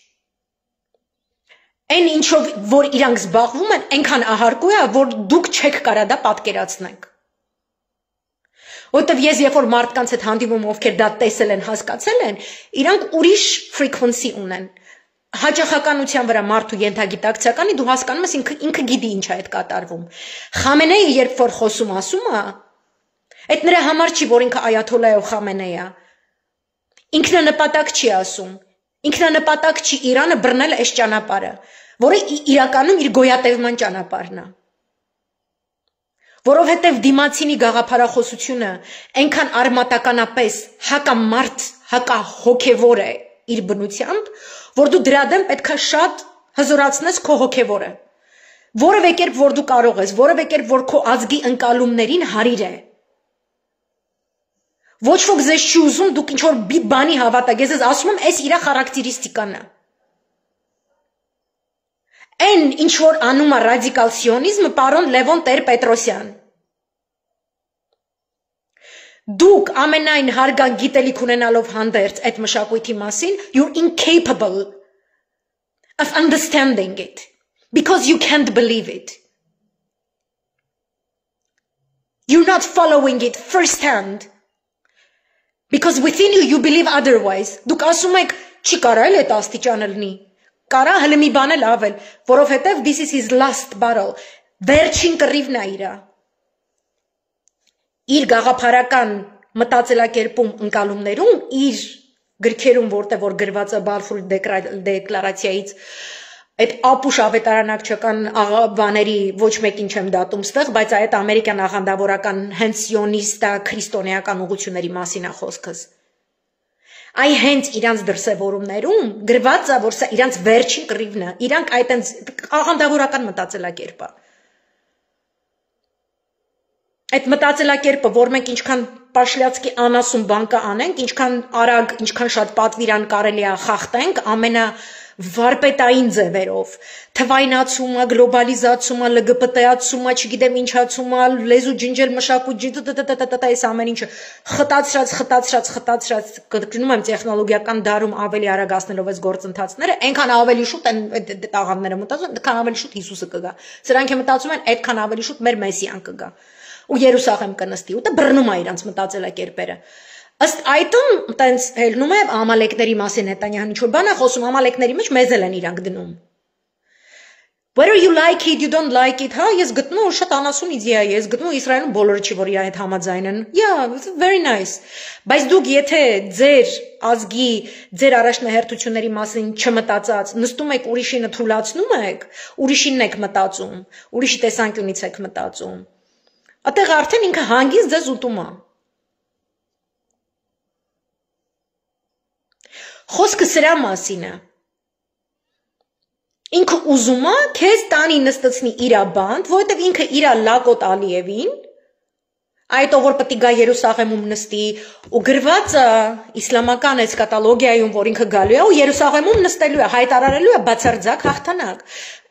այն ինչով, որ իրանք զբաղվում են, այնքան ահարկու է, որ դուք չեք կարա դա պատկերացնեք։ Որտեւ ես երբ որ մարդկանց հետ հանդիպում ովքեր դա տեսել են, հասկացել են, իրանք ուրիշ frequency ունեն։ Հաճախականության վրա մարդու ենթագիտակցականի դու հասկանում ես ինքը գիտի ինչ է այդ կատարվում։ Խամենեի երբ որ խոսում ասում է, այդ նրա համար չի, որ ինքը այաթոլլա է ու Խամենեի է։ Ինքնանպատակ չի ասում։ Ինքնանպատակ չի Իրանը բռնել այս ճանապարհը, որը իրականում իր գոյատևման ճանապարհն է։ Որովհետև դիմացինի գաղափարախոսությունը այնքան արմատականապես հակամարդ, հակահոգևոր է իր բնությամբ, որ դու դրա դեմ պետք է շատ հզորացնես քո հոգևորը։ Որևէ կերպ որ դու կարող ես, որևէ կերպ որ քո ազգի ընկալումներին հարիր է։ Ոչ ոք ձեզ չի ուզում դուք ինչ որ բանի հավատակ, ես ասում եմ, այս իր խարակտերիստիկան է։ Այն ինչ որ անում է ռադիկալ սիոնիզմը, պարոն Լևոն Տեր-Պետրոսյան։ Դուք ամենայն հարգան գիտելիք ունենալով հանդերձ այդ մշակույթի մասին, you're incapable of understanding it because you can't believe it. You're not following it firsthand because within you believe otherwise. Դուք ասում եք, չի կարա էլ այդ աստիճանը լինի։ Կարա հələ մի բան էլ ավել, որովհետև this is his last battle, վերջին կռիվն է իրա։ Իր գաղափարական մտածելակերպում ընկալումներում, իր գրքերում, որտեղ որ գրված է Բալֆուրի դեկլարացիայից, այդ ապուշ ավետարանակչական բաների ոչ մեկին չեմ դատում ստեղ, բայց այդ ամերիկյան աղանդավորական հենց սիոնիստա քրիստոնեական ուղղությունների մասին է խոսքս։ Այ հենց իրանց դրսևորումներում գրված է, որ սա իրանց վերջին կռիվն է, իրանք այդ աղանդավորական մտածելակերպ է։ Այդ մտածելակերպը, որ մենք ինչքան պաշլյացկի անասուն բան կանենք, ինչքան արագ, ինչքան շատ պատվիրան կարելի է խախտենք, ամենավարպետային ձևերով, թվայնացումը, գլոբալիզացումը, ԼԳԲՏ-ացումը, չգիտեմ ինչացումը, լեզու ջնջել, մշակույթ, այս ամեն ինչը խտացրած, գնում եմ տեխնոլոգիական դարում ավելի արագացնելով այս գործընթացները, այնքան ավելի շուտ են այդ աղանդները մտածում, այնքան ավելի շուտ Հիսուսը կգա։ Սրանք է մտածում են, այդքան ավելի շուտ մեր Մեսիան կգա։ Ու Երուսաղեմ կնստի, ու դա բռնում է իրանց մտածելակերպերը։ Ըստ այդմ տենց հելնում է ամալեկների մասին Նետանյահին ինչ որ բան է խոսում, ամալեկների մեջ մեզ էլ են իրանք դնում։ Whether you like it, you don't like it, հա, ես գտնում շատ անասուն իդեա է, ես գտնում Իսրայելում բոլորը չի որ իր հետ համաձայն են։ Yeah, it's very nice։ Բայց դուք եթե ձեր ազգի, ձեր առաջնահերթությունների մասին չմտածած, նստում եք ուրիշինը թուլացնում եք, ուրիշինն եք մտածում, ուրիշի տեսանկյունից եք մտածում։ Այդտեղ արդեն ինքը հանգիստ ձեզ ուտում է։ Խոսքը սրա մասին է։ Ինքը ուզում է քեզ տանի նստեցնի իրա բանդ, որովհետև ինքը իրա Լակոտ Ալիևին, այդ ով որ պետք է գա Երուսաղեմում նստի, ու գրված է իսլամական էսկատոլոգիայում, որ ինքը գալու է ու Երուսաղեմում նստելու է, հայտարարելու է բացարձակ հաղթանակ։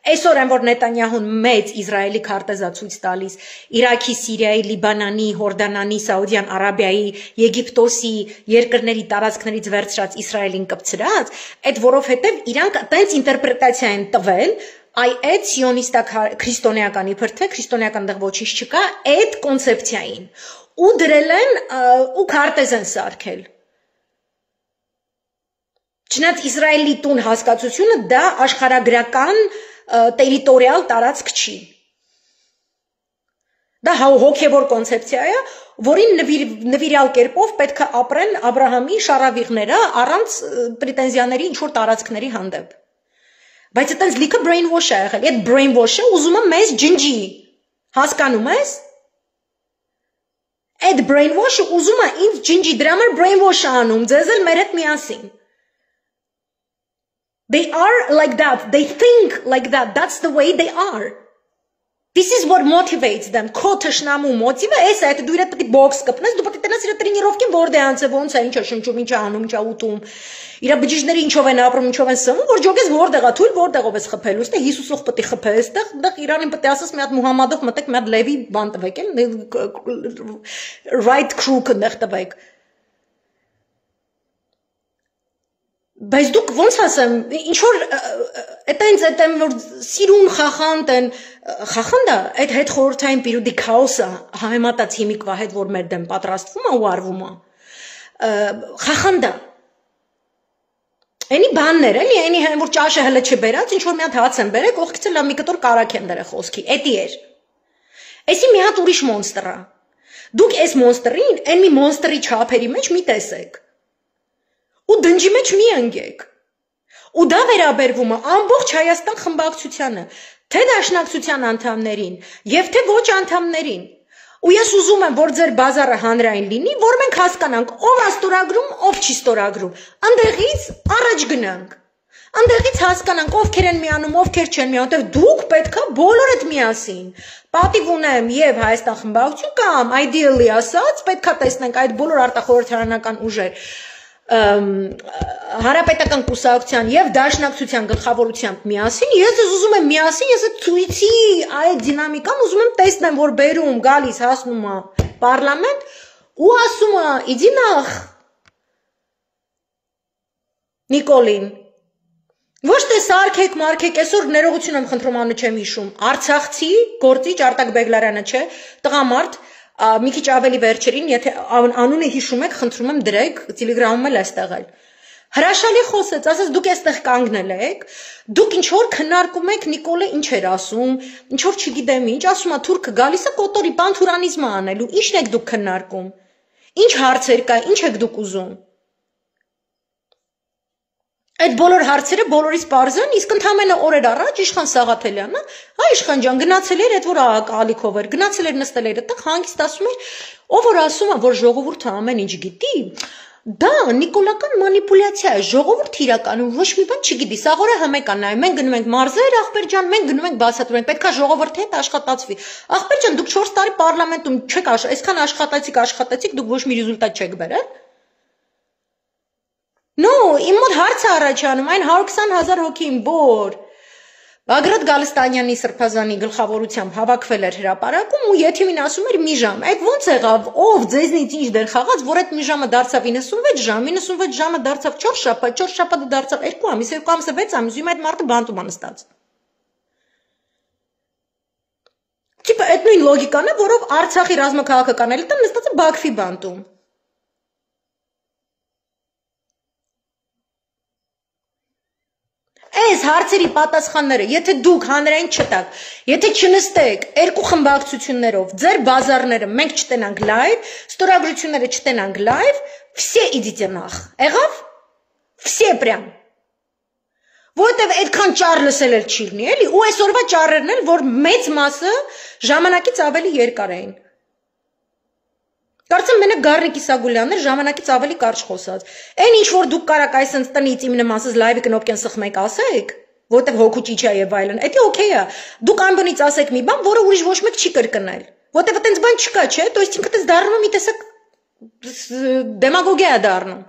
Այսօր են որ Նետանյահուն մեծ Իսրայելի քարտեզա ցույց տալիս Իրաքի, Սիրիայի, Լիբանանի, Հորդանանի, Սաուդյան Արաբիայի, Եգիպտոսի երկրների տարածքներից վերցրած Իսրայելին կպցրած, այդ որովհետև իրանք այդպես ինտերպրետացիա են տվել, այ այդ սիոնիստա քրիստոնեական իբր թե քրիստոնեական դեղ ոչինչ չկա, այդ կոնցեպցիային ու դրել են ու քարտեզ են սարքել։ Չնայած Իսրայելի տուն հասկացությունը դա աշխարհագրական տերիտորիալ տարածք չի։ Դա հոգևոր կոնցեպցիա է, որին նվիրյալ կերպով պետք է ապրեն Աբրահամի շարավիղները առանց պրետենզիաների ինչ-որ տարածքների հանդեպ։ Բայց այդպես լիքը brainwash է եղել, այդ brainwash-ը ուզում է մեզ ջնջի։ Հասկանում ես։ այդ brainwash-ը ուզում է ինձ ջինջի, դրա համար brainwash-ը անում, ձեզ էլ մեր հետ միասին։ They are like that. They think like that. That's the way they are. This is what motivates them. Քո թշնամու մոտիվը էս է, դու իրդ պետք է բոքս կպնես, դու պետք է տնես իր տրենիրովքին որտե անցը, ոնց է, ինչ է շնչում, ինչ է անում, ինչ է ուտում։ Իր բջիջները ինչով են ապրում, ինչով են սնվում, որ ջոգես որտեղ է թույլ, որտեղով ես խփելու, ստե Հիսուսով պետք է խփես, այդտեղ Իրանին պետք է ասես մի հատ Մուհամմադով մտեք, մի հատ Լևի բան տվեք, էլ right crook այնտեղ տվեք։ Բայց դուք ոնց ասեմ, ինչ որ այտենց այտեմ որ սիրուն խախանդ են, խախանդա այդ հետ խորհրդային պիրուդի քաոսը համեմատած հիմիկվա հետ որ մեր դեմ պատրաստվում է ու արվում է, խախանդա։ Էնի բաններ, էլի, էնի որ ճաշը հələ չբերած, ինչ որ մի հատ հաց են բերեք, օղքից լավ մի կտոր կարակ են դրել խոսքի, էդի էր։ Էսի մի հատ ուրիշ մոնստր է։ Դուք այս մոնստրին, այն մի մոնստրի չափերի մեջ մի տեսեք։ Ու դնջի մեջ մի ընկեք։ Ու դա վերաբերվում է ամբողջ Հայաստան խմբակցությանը, թե դաշնակցության անդամներին, եւ թե ոչ անդամներին։ Ու ես ուզում եմ, որ ձեր բազարը հանրային լինի, որ մենք հասկանանք, ով է ստորագրում, ով չի ստորագրում։ Անդեղից առաջ գնանք։ Անդեղից հասկանանք, ովքեր են միանում, ովքեր չեն միանում, որտեղ դուք պետքա բոլորդ միասին։ Պատիվ ունեմ եւ Հայաստան խմբակցություն կամ ideally ասած, պետքա տեսնենք այդ բոլոր արտախորհրդարանական ուժեր Հանրապետական կուսակցության եւ դաշնակցության գլխավորությամբ միասին, ես ուզում եմ միասին, ես այդ ցույցի այդ դինամիկան ուզում եմ տեսնեմ, որ բերում, գալիս, հասնում է պարլամենտ ու ասում է, իդի նախ Նիկոլին, ոչ թե սարքեք, մարկեք, այսօր ներողություն եմ խնդրում, անունը չեմ հիշում, Արցախցի գործիչ Արտակ Բեգլարյանը չէ, տղամարդ մի քիչ ավելի վերջերին, եթե անունը հիշում եք, խնդրում եմ դրեք, Տելեգրամում էլ այստեղ էլ։ Հրաշալի խոսեց, ասես դուք այստեղ կանգնել եք, դուք ինչ որ քննարկում եք Նիկոլը ինչ էր ասում, ինչ որ չգիտեմ ինչ, ասում է թուրքը գալիս է կոտորի պանթուրանիզմը անելու, ի՞նչն եք դուք քննարկում։ Ինչ հարցեր կա, ինչ եք դուք ուզում։ Այդ բոլոր հարցերը բոլորից պարզ են, իսկ ընդամենը օրեր առաջ Իշխան Սաղաթելյանը, հա Իշխան ջան, գնացել էր այդ որ ալիքով էր, գնացել էր նստել էր այդտեղ, հանգիստ ասում էր, ով որ ասում է, որ ժողովուրդը ամեն ինչ գիտի, դա նիկոլական մանիպուլյացիա է, ժողովուրդը իրականում ոչ մի բան չգիտի, սաղորը հմեկ է նայում, մենք գնում ենք մարզեր, ախպեր ջան, մենք գնում ենք բացատրում ենք, պետքա ժողովրդի հետ աշխատացվի։ Ախպեր ջան, դուք 4 տարի պարլամենտում չեք այսքան աշխատացիք, դուք ոչ մի ռեզուլտատ չեք բերել։ No, իմ մոտ հարց է առաջանում, այն 120,000 հոգին որ Բագրատ Գալստանյանի Սրբազանի գլխավորությամբ հավաքվել էր հրապարակում ու ԵԹՎ-ին ասում էր մի ժամ, այդ ոնց եղավ, ով ձեզնից ինչ դեր խաղաց, որ այդ մի ժամը դարձավ 96 ժամ, 96 ժամը դարձավ 4 շաբաթ, 4 շաբաթը դարձավ 2 ամիս, 2 ամիսը 6 ամիս, հիմա այդ մարդը բանտում է նստած։ Տիպը այդ նույն լոգիկան է, որով Արցախի ռազմաքաղաքական էլիտան նստած է Բաքվի բանտում։ Այս հարցերի պատասխանները, եթե դուք հանրային չտաք, եթե չնստեք երկու խմբակցություններով, ձեր բազարները մենք չտենանք լայվ, ստորագրությունները չտենանք լայվ, все идите нах։ Եղավ։ Все прям։ Որտեվ այդքան ճար լսել էլ չի լինի, էլի, ու այսօրվա ճարերն էլ, որ մեծ մասը ժամանակից ավելի երկար էին։ Կարծեմ մենակ Գառնիկ Իսագուլյանն էր ժամանակից ավելի կարճ խոսած։ Այն ինչ որ դուք կարաք այսպես տնից իմ նմանս լայվի կնոպկեն սխմեք ասեք, որտեվ հոգու ճիճա եւ այլն, դա օքեյ է։ Դուք անբնից ասեք մի բան, որը ուրիշ ոչ մեկ չի կրկնել։ Որտեվ այտենց բան չկա, չէ՞, то есть ինքը դες դառնում մի տեսակ դեմագոգիա է դառնում։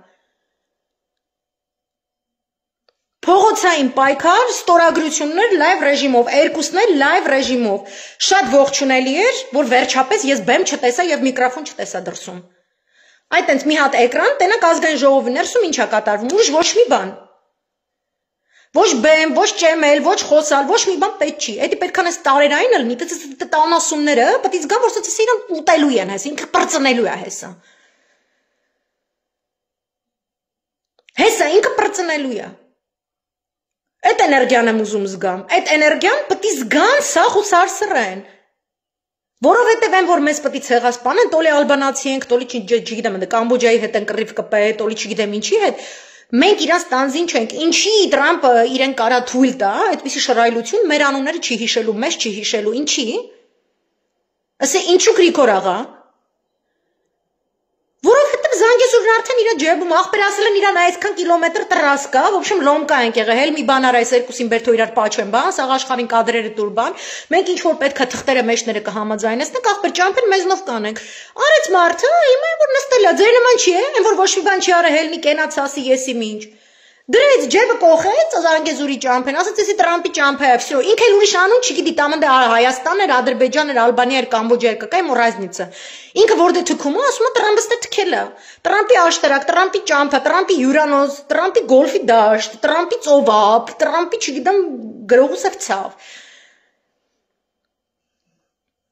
Փողոցային պայքար, ստորագրություններ լայվ ռեժիմով, երկուսներ լայվ ռեժիմով։ Շատ ողջունելի էր, որ վերջապես ես բեմ չտեսա եւ միկրոֆոն չտեսա դրսում։ Այտենց մի հատ էկրան, տենակ ազգային ժողովի ներսում ինչա կատարվում, ուրիշ ոչ մի բան։ Ոչ բեմ, ոչ ճեմել, ոչ խոսալ, ոչ մի բան պետք չի։ Էդի պետք է տարերային լինի, տանասումները, պետք է զգա, որ սա իրան ուտելու են, հես, ինքը պրծնելու է հեսա։ Հեսա ինքը պրծնելու է։ Այդ էներգիան եմ ուզում զգամ, այդ էներգիան պետք է զգան սախ ու սարսռեն, որովհետև են, որ մեզ պետք է ցեղասպանեն, տոլի ալբանացի ենք, տոլի չգիտեմ, Կամբոջայի հետ են կռիվ կպե, տոլի չգիտեմ ինչի հետ, մենք իրանց տանձին չենք, ինչի Տրամպը իրեն կարա թույլ տա, այդպիսի շռայլություն, մեր անունները չի հիշելու, մեզ չի հիշելու, ինչի, ասե ինչու Գրիգոր աղա, Զանգեզուրն արդեն իր ջեբում ախպեր ասել են իրան այսքան կիլոմետր տրաս կա, в общем լոմկա ենք եղել, հել մի բան արա այս երկուսին բերթո իրար պաչեն բան, սաղ աշխարհին կադրերը տուր բան, մենք ինչ որ պետքա թղթերը մեջները կհամաձայնեցնենք, ախպեր ճամփեն մեզնով կանենք։ Արեց մարդը, հիմա որ նստել է, ձեր նման չի է, այն որ ոչ մի բան չի արել, հել մի կենաց ասի եսի ինչ։ Դրեց ջեբը կողեց, Զանգեզուրի ճամփեն, ասաց էսի Տրամպի ճամփա է, всё, ինքը էլ ուրիշ անուն չգիտի, տամանդը Հայաստան էր, Ադրբեջան էր, Ալբանիա էր, Կամբոջա էր, какая ему разница։ Ինքը որտե թքում է, ասում է Տրամպը ստե թքել է։ Տրամպի աշտարակ, Տրամպի ճամփա, Տրամպի հյուրանոց, Տրամպի գոլֆի դաշտ, Տրամպի ծովափ, Տրամպի չգիտեմ գրողուսը ցավ։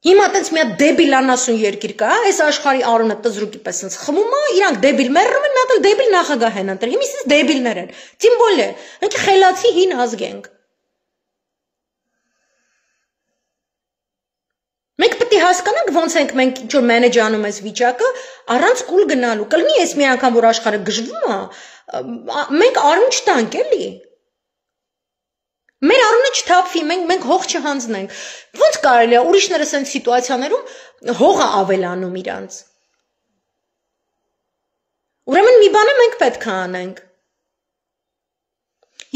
Հիմա տենց մի հատ դեբիլանասուն երկիր կա, այս աշխարհի արունը տզրուկի պես ինձ խմում է, իրանք դեբիլ մեռնում են, մի հատ էլ դեբիլ նախագահ են ընտրել։ Հիմա իսկից դեբիլներ են։ Տիմ բոլե, մենք խելացի հին ազգ ենք։ Մենք պետք է հասկանանք ոնց ենք մենք ինչ որ մենեջ անում այս վիճակը, առանց կուլ գնալու։ Կլինի այս մի անգամ որ աշխարհը գժվում է, մենք արուն չտանք էլի։ Մեր արունը չթափվի, մենք հող չհանձնենք։ Ոնց կարելի է ուրիշները սենց սիտուացիաներում հողը ավելանում իրանց։ Ուրեմն մի բան է մենք պետք է անենք։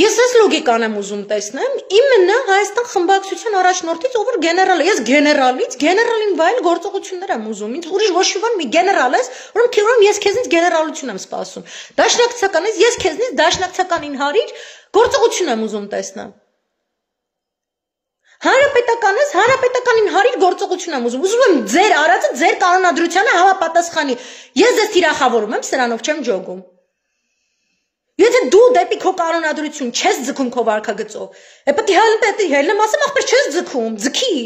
Ես այս լոգիկան եմ ուզում տեսնեմ, իմенно Հայաստան խմբակցության առաջնորդից, ով որ գեներալ է, ես գեներալից, գեներալին վայել գործողություններ եմ ուզում։ Ինձ ուրիշ ոչ մի բան մի գեներալ ես, ուրեմն ես քեզնից գեներալություն եմ սպասում։ Դաշնակցական ես, ես քեզնից դաշնակցականին հարիր գործողություն եմ ուզում տեսնեմ։ Հանրապետական ես, հանրապետականին հարիր գործողություն եմ ուզում եմ ձեր արածը ձեր կանոնադրությանը համապատասխանի։ Ես ձեզ թիրախավորում եմ, սրանով չեմ ջոգում։ Եթե դու դեպի քո կանոնադրություն չես ձգում քո վարքագծով, պետք է հելնեմ ասեմ, ախպեր չես ձգում, ձգի։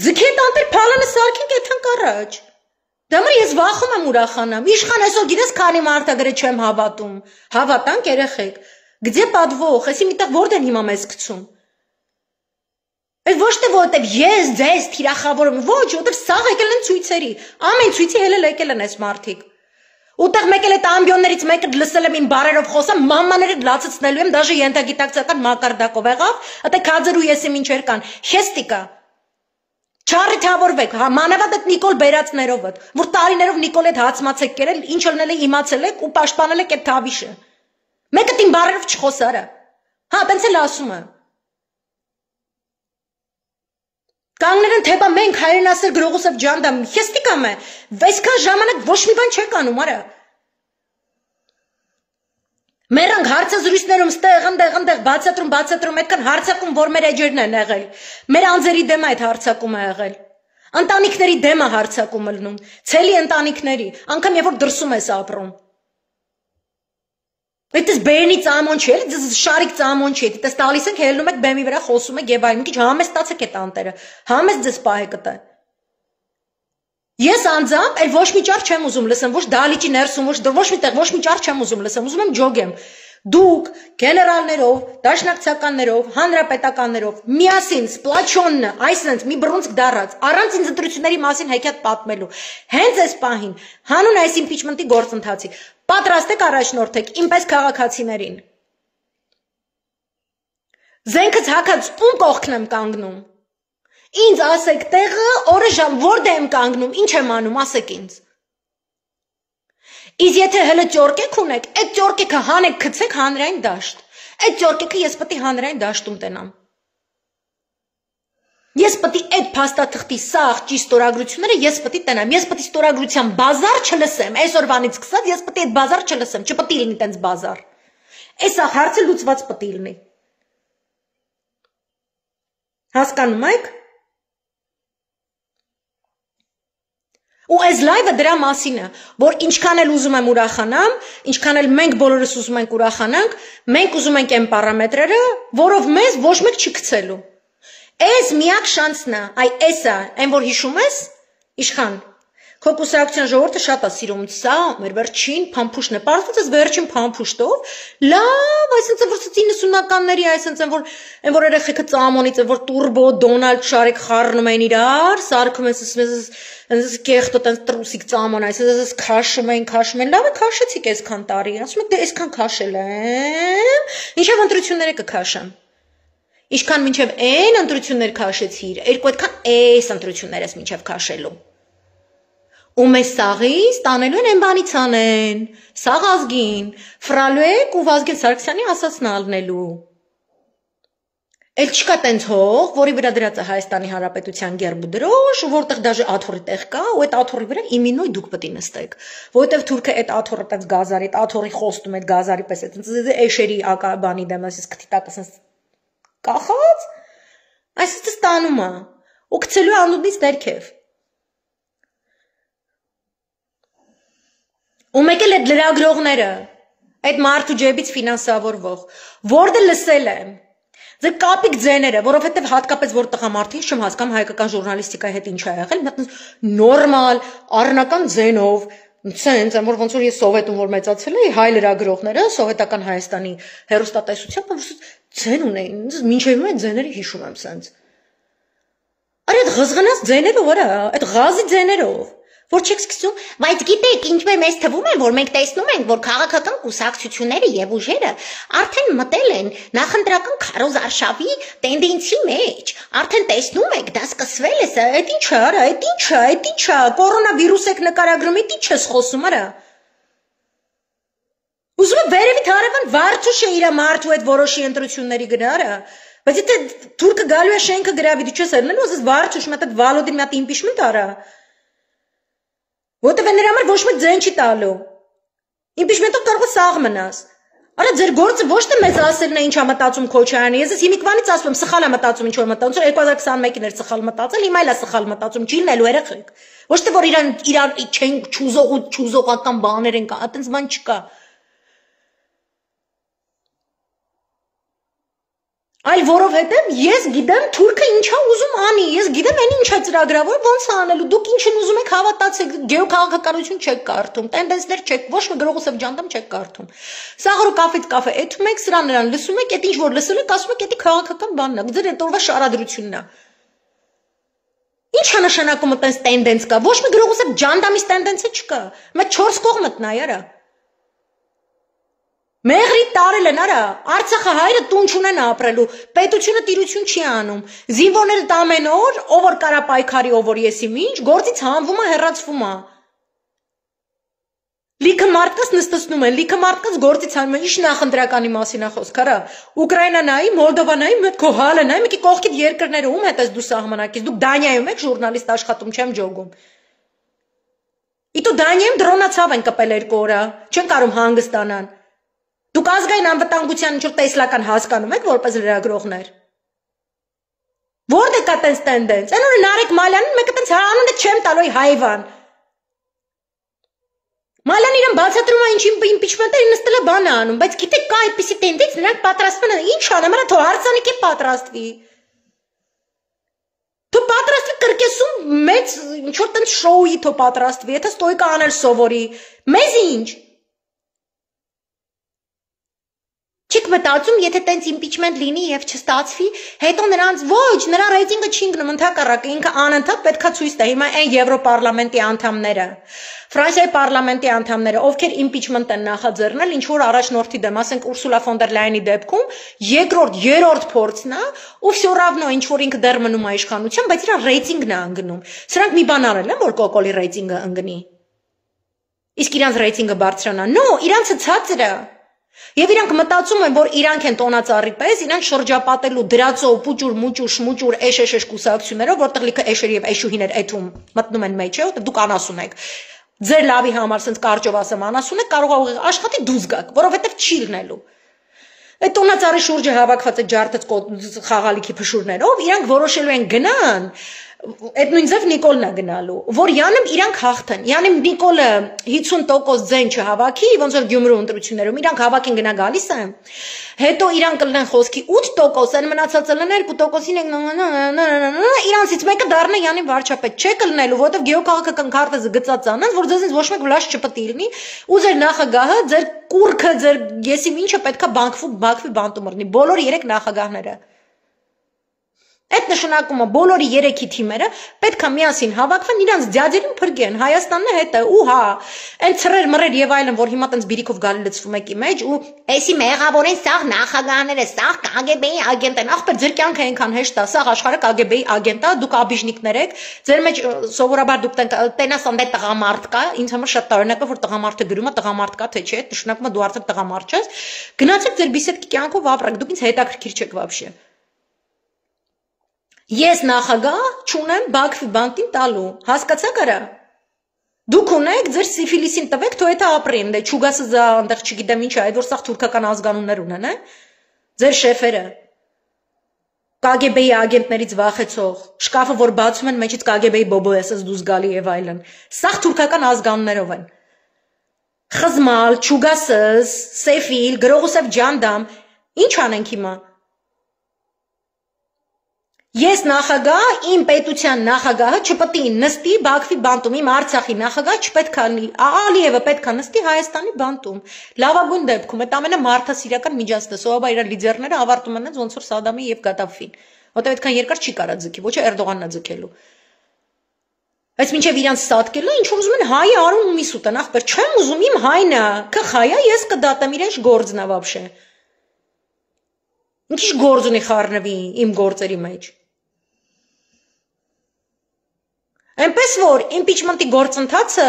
Ձգի տանտեր փալանը սարքենք այդքան կառաջ։ Դա մը ես վախում եմ ուրախանամ։ Իշխան այսօր գիտես քանի մարդ ա գրե չեմ հավատում։ Հավատանք երեխեք։ Где подвох, если միտեղ որտեն հիմա մեզ գցում։ Այդ ոչ թե որտեղ ես ձեզ թիրախավորում, ոչ, որտեղ սաղ եկել են ցույցերի, ամեն ցույցի հելել եկել են այս մարդիկ։ Ուտեղ մեկել այդ ամբիոններից մեկը լսել եմ իմ բարերով խոսամ, մամաները լացացնելու եմ, դաժե ենթագիտակցական մակարդակով եղավ, ատե քաձերու եսի ինչեր կան, խեստիկա։ Չարի թավորվեք, մանավանդ այդ Նիկոլ բերածներով, որ տարիներով Նիկոլ այդ հացմաց եք կերել, ինչ ելնել եք իմացել եք ու պաշտպանել եք այդ թավիշը։ Մեկը տիմ բարերով չխոսարա։ Հա, տենց էլ ասում եմ։ Կանգներ են թեպա մենք հայրենասեր գրողուսև ջանդամ, խեստիկամ է, այսքան ժամանակ ոչ մի բան չեք անում, արա։ Մերանք հարցազրույցներում ստեղ բացատրում, այդքան հարցակում, որ մեր էջերն են եղել։ Մեր անձերի դեմ այդ հարցակումը եղել։ Ընտանիքների դեմ է հարցակումը լնում, ցելի ընտանիքների, անգամ երբ որ դրսում ես ապրում։ Այդպես բերնի ծամոն չէ, շարիկ ծամոն չէ, այդպես տալիս ենք հելնում եք բեմի վրա խոսում եք եւ այլն, մի քիչ համեստացեք այդ անտերը, համեստ ձեզ պահեք դա։ Ես անձամբ այլ ոչ մի ճար չեմ ուզում լսեմ, ոչ դալիճի ներսում, ոչ մի ճար չեմ ուզում լսեմ, ուզում եմ ջոգեմ։ Դուք գեներալներով, դաշնակցականներով, հանրապետականներով միասին սպլաչոնը, այսինքն մի բռունցք դառած, առանց ինձ ընտրությունների մասին հեքիաթ պատմելու, հենց այս պահին, հանուն այս իմպիչմենտի գործընթացի, պատրաստ եք առաջնորդեք ինպես քաղաքացիներին։ Զենքից հակած ում կողքն եմ կանգնում։ Ինձ ասեք տեղը, օրը ժամ, որտե եմ կանգնում, ինչ եմ անում, ասեք ինձ։ Իսկ եթե հələ ճորկեք ունեք, այդ ճորկեքը հանեք գցեք հանրային դաշտ։ Այդ ճորկեքը ես պետք է հանրային դաշտում տենամ։ Ես պետք է այդ փաստաթղթի սաղ ճիշտ ստորագրությունները ես պետք է տենամ։ Ես պետք է ստորագրության բազար չլսեմ։ Այսօրվանից սկսած ես պետք է այդ բազար չլսեմ, չպետք է լինի տենց բազար։ Այս հարցը լուծված պետք է լինի։ Հասկանում եք։ Ու այս լայվը դրա մասին է, որ ինչքան էլ ուզում եմ ուրախանամ, ինչքան էլ մենք բոլորս ուզում ենք ուրախանանք, մենք ուզում ենք այն պարամետրերը, որով մեզ ոչ մեկ չի գցելու։ Այս միակ շանսն է, էսա, այն որ հիշում ես, իշխան, քո կուսակցության ժողովուրդը շատ է սիրում սա, մեր վերջին փամփուշտն է, պարզվեց այս վերջին փամփուշտով, լավ, այսինքն որ 90-ականների, այսինքն որ այն որ երեխեքը ծամոնից, որ տուրբո, Դոնալդ Շարեք խառնում են իրար, սարքում են կեղտոտ են տրուսիկ ծամոն, այսինքն քաշում են, լավ է քաշեցիք այսքան տարի, ասում եք դե այսքան քաշել եմ, ինչև ընտրությունները կքաշեմ։ Ինչքան մինչև այն ընտրություններ քաշեցիր, երկու այդքան այս ընտրություններ ես մինչև քաշելու։ ու մեզ սաղից տանելու են են բանից անեն, սաղ ազգին, ֆրալու եք ու Վազգեն Սարգսյանի ասածն ալնելու։ Էլ չկա տենց հող, որի վրա դրած է Հայաստանի Հանրապետության գերբ ու դրոշ, որտեղ դաժե աթոռի տեղ կա, ու այդ աթոռի վրա իմինոյ դուք պետք է նստեք, որովհետև թուրքը այդ աթոռը տենց գազարի, այդ աթոռի խոստում այդ գազարի պես է, տենց էշերի բանի դեմ ասես քթի տակս կախած, այսպես ստանում է, ու գցելու անուդից ներքև։ Ու մեկ էլ այդ լրագրողները, այդ մարդու ջեբից ֆինանսավորվող, որը լսել եմ, ձեր կապիկ ձեները, որովհետև հատկապես որ տղամարդիկ չեմ հասկանում հայկական ժուրնալիստիկայի հետ ինչ է եղել, նորմալ, առնական ձենով, սենց, որ ոնց որ ես սովետում որ մեծացել էի, հայ լրագրողները սովետական Հայաստանի հեռուստատեսությամբ ձեն ունեին, մինչև այդ ձեները հիշում եմ սենց։ Արի այդ ղզղնած ձեներով, արա, այդ ղազի ձեներով, որ չեք սկսում, բայց գիտեք, ինչպես մեզ թվում է, որ մենք տեսնում ենք, որ քաղաքական կուսակցությունները եւ ուժերը արդեն մտել են նախընտրական քարոզարշավի տենդենսի մեջ, արդեն տեսնում եք, դա սկսվել է, սա, այդ ի՞նչ է, արա, այդ ի՞նչ է, կորոնավիրուս եք նկարագրում, ի՞նչ ես խոսում, արա։ Ուզում եմ վերևի թարևան վարչուշը իր մարդու այդ որոշի ընտրությունների գնա, արա։ Բայց եթե թուրքը գալու է շենքը գրավի, դու չես ելնելու, ասես վարչուշ, մատ այդ Վալոդին մի հատ իմպիչմենտ արա։ Որտեվ նրա համար ոչ մեկ ձեն չի տալու։ Իմպիչմենտով կարող է սաղ մնաս։ Արա ձեր գործը ոչ թե մեզ ասելն է ինչ է մտածում Քոչարյանը, ես հիմիկվանից ասում եմ սխալ է մտածում ինչ որ մտածում, 2021-ին էր սխալ մտածել, հիմա էլ է սխալ մտածում, չի լինելու երեխեք։ Ոչ թե որ իրան չեն չուզողական բաներ են կա, այտենց բան չկա։ Այլ որովհետև ես գիտեմ թուրքը ինչա ուզում անի, ես գիտեմ այն ինչա ծրագրավոր, ոնց է անելու, դուք ինչ են ուզում եք հավատացեք, գեոքաղաքականություն չեք կարդում, տենդենսներ չեք, ոչ մի գրողոսով ջանդամ չեք կարդում։ Սաղարու կաֆեից կաֆե էթում եք, սրան նրան լսում եք, այդ ինչ որ լսել եք, ասում եք, դա քաղաքական բանն է, ձեր այդ օրվա շարադրությունն է։ Ինչ է նշանակում այդպես տենդենս կա, ոչ մի գրողոսով ջանդամից տենդենսը չկա, մեկ 4 կողմ մտնա, яра։ Մեղրի տարել են, արա, Արցախը հայրը տուն չունեն ապրելու, պետությունը տիրություն չի անում, զինվորները տամեն օր, ով որ կարա պայքարի, ով որ եսի մինչ, գործից հանվում է, հեռացվում է։ Լիքը մարդկաց նստացնում են, լիքը մարդկաց գործից հանում են, ինչ նախընտրականի մասին է խոսք, արա, Ուկրաինա նայի, Մոլդովա նայի, մեկ քո հալը նայի, մեկի կողքիդ երկրները ում հետ ես դու սահմանակից, դուք Դանիայում եք ժուրնալիստ աշխատում, չեմ ջոգում։ Իտու Դանիայում դրոնացավ են կպել 2 օր, չեն կարում հանգստանան։ Դուք ազգային անվտանգության ինչ-որ տեսլական հասկանում եք որպես լրագրողներ։ Որտե կա տենց տենդենս։ Այն օրը Նարեկ Մալյանին մեկը տենց անունը չեմ տալու հայվան։ Մալյան իրեն բացատրում է ինչ իմպիչմենտ է նստել է բան անում, բայց գիտեք կա այդպիսի տենդենս, նրանք պատրաստվում են, ինչ անեմ, արա թող հարցանիքի պատրաստվի։ Թող պատրաստվի կրկեսում մեծ ինչ-որ տենց շոուի թող պատրաստվի, եթե ստոյկա անել սովորի։ Մեզ ինչ։ Չեք մտածում, եթե տենց իմպիչմենտ լինի եւ չստացվի, հետո նրանց ոչ, նրա ռեյտինգը չի ընկնում, ընդհակառակը ինքը անընդհատ պետքա ցույց տա հիմա այն Եվրոպարլամենտի անդամները, Ֆրանսիայի պարլամենտի անդամները, ովքեր իմպիչմենտ են նախաձեռնել, ինչ որ առաջնորդի դեմ, ասենք Ուրսուլա ֆոն դեր Լայենի դեպքում, երրորդ փորձն է, ու всё равно ինչ որ ինքը դեռ մնում է իշխանության, բայց իր ռեյտինգն է ընկնում։ Սրանք մի բան արել են, որ կոկոլի ռեյտինգը ընկնի։ Իսկ իրանց ռեյտինգը բարձրանա։ No, իրանցը ցածր է։ Եվ իրանք մտածում են, որ իրանք են տոնածառի պես, իրանք շրջապատելու դրածով, պուճուր, մուճուր, շմուճուր, էշ կուսակցություններով, որտեղ լիքը էշերի եւ էշուհիներ էթում մտնում են մեջը, դուք անասուն եք։ Ձեր լավի համար sense կարճով ասեմ անասուն եք, կարող է աշխատի դուրս գաք, որովհետեւ չի լինելու։ Այդ տոնածառի շուրջը հավաքված է ջարդած խաղալիքի փշուրներով, իրանք որոշելու են գնան Այդ նույնիսկ Նիկոլն է գնալու, որ յանեմ իրանք հաղթեն, յանեմ Նիկոլը 50% ձեն չհավաքի, ոնց որ Գյումրու ընտրություններում, իրանք հավաքին գնա գալիս են, հետո իրանք կլնեն խոսքի 8%, այն մնացածը լներ 2%-ին են, իրանցից մեկը դառնա յանեմ վարչապետ, չէ կլնելու, որովհետև գեոքաղաքական քարտեզը գծած անեն, որ ձեզնից ոչ մեկ վլաշ չպետք լինի, ու ձեր նախագահը, ձեր կուրքը, ձեր եսիմ ինչը պետքա բանկվի բանտում առնի, բոլոր 3 նախագահները։ Այդ նշանակումը բոլորի 3-ի թիմերը պետք է միասին հավաքվեն, իրանց ձյաձերին փրկեն, Հայաստանն է հետը, ու հա, այն ցրեր մռեր եւ այլն, որ հիմա տենց բիրիկով գալի լցվում եկի մեջ, ու էսի մեղավոր են սաղ նախագահները, սաղ KGB-ի ագենտ են, ախպեր ձեր կյանքը այնքան հեշտ է, սաղ աշխարհը KGB-ի ագենտ է, դուք աբիժնիկներ եք, ձեր մեջ սովորաբար դուք տենաս անդե տղամարդ կա, ինձ համար շատ տարօրինակ է, որ տղամարդը գրում է տղամարդ կա, թե չէ, նշանակում է դու արդեն տղամարդ ես, գնացեք ձեր բիսեդկի կյանքով ապրեք, դուք ինձ հետաքրքիր չեք вообще։ Ես նախագահ չունեմ Բաքվի բանտին տալու, հասկացաք արա։ Դուք ունեք ձեր սիֆիլիսին տվեք, թո էտա ապրեն, դե չուգասը զա այնտեղ չգիտեմ ինչ է, այդ որ սաղ թուրքական ազգանուններ ունեն, է։ Ձեր շեֆերը KGB-ի ագենտներից վախեցող, շկաֆը որ բացում են մեջից KGB-ի բոբոեսս դուս գալի եւ այլն։ Սաղ թուրքական ազգանուններով են։ Խզմալ, չուգասս, Սեֆիլ, Գրողոսեվ Ջանդամ, ինչ անենք հիմա։ Ես նախագահ, իմ պետության նախագահը չպետք է նստի Բաքվի բանտում, իմ Արցախի նախագահ չպետք է լինի, Ալիևը պետք է նստի Հայաստանի բանտում։ Լավագույն դեպքում այդ ամենը մարդասիրական միջանցն է, սովորաբար իր լիդերները ավարտում են ոնց որ Սադամի եւ Գադաֆին։ Որտեղ այդքան երկար չի կարա ձգի, ոչ Էրդողանն է ձգելու։ Այս մինչև իրանց սատկելը ինչ որ ուզում են հայը արում ու միս ուտեն, ախպեր, չեմ ուզում իմ հայն է, քխայա ես կդատեմ իրեն գործն է вообще։ Ինչ գործ ունի խառնվի իմ գործերի մեջ։ Այնպես որ impeachment-ի գործընթացը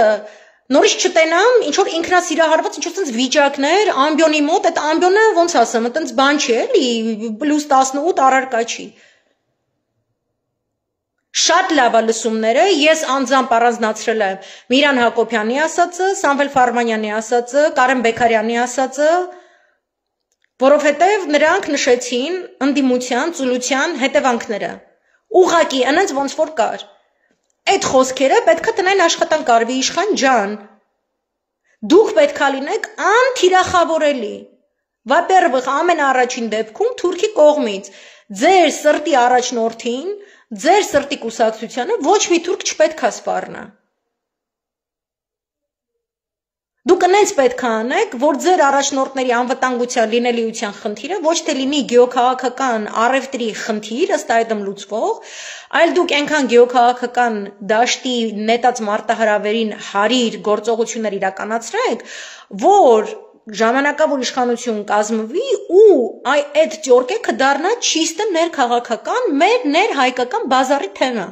նորից չտենամ, ինչ որ ինքնասիրահարված, ինչ որ տենց վիճակներ, ամբյոնի մոտ, այդ ամբյոնը ոնց ասեմ, տենց բան չի էլի, +18 առարկա չի։ Շատ լավ է լսումները, ես անձամբ առանձնացրել եմ Միրան Հակոբյանի ասածը, Սամվել Ֆարմանյանի ասածը, Կարեն Բեկարյանի ասածը, որովհետև նրանք նշեցին ընդդիմության, ծուլության հետևանքները։ Ուղղակի այնց ոնց որ կար։ Այդ խոսքերը պետք է տնեն աշխատանք արվի իշխան ջան։ Դուք պետք է լինեք անթիրախավորելի։ Во-первых, ամենաառաջին դեպքում Թուրքի կողմից ձեր սրտի առաջնորդին, ձեր սրտի կուսակցությանը ոչ մի թուրք չպետք է սպառնա։ Դուք այնց պետք է անեք, որ ձեր առաջնորդների անվտանգության լինելիության խնդիրը ոչ թե լինի գեոքաղաքական առևտրի խնդիր, ըստ այդմ լուծվող, այլ դուք այնքան գեոքաղաքական դաշտի նետած մարտահրավերին հարիր գործողություններ իրականացրեք, որ ժամանակավոր իշխանություն կազմվի ու այդ ճորկեքը դառնա ճիշտ ներքաղաքական, մեր ներհայկական բազարի թեմա։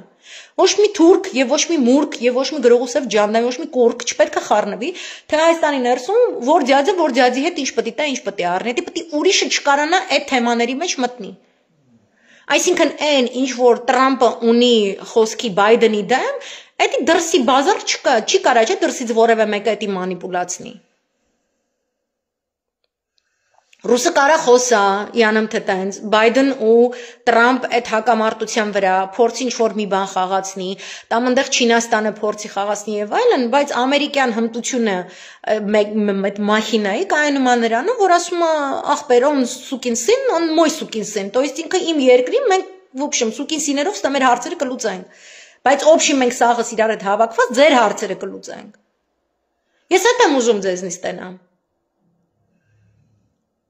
Ոչ մի թուրք եւ ոչ մի մուրք եւ ոչ մի Գրողոսեվ Ջանդամ, ոչ մի կորք չպետք է խառնվի, թե Հայաստանի ներսում որ ձյաձի հետ ինչ պետք է տա, ինչ պետք է առնի, պետք է ուրիշը չկարանա այդ թեմաների մեջ մտնի։ Այսինքն այն ինչ որ Տրամպը ունի խոսքի Բայդենի դեմ, դա դրսի բազար չկա, չի կարա չէ դրսից որևէ մեկը դա մանիպուլացնի։ Ռուսը կարա խոսա, իանամ թե տենց, Բայդեն ու Տրամպ այդ հակամարտության վրա փորձի ինչ-որ մի բան խաղացնի, կամ այնտեղ Չինաստանը փորձի խաղացնի եւ այլն, բայց ամերիկյան հմտությունը այդ մախինայի կայանում է նրանում, որ ասում է ախպեր, on սուկին սին, on մոյ սուկին սին, то есть ինքը իմ երկրի մենք в общем սուկին սիներով ստա մեր հարցերը կլուծենք, բայց օբշի մենք սաղս իրար հետ հավաքված ձեր հարցերը կլուծենք։ Ես այդ եմ ուզում ձեզնից տենամ։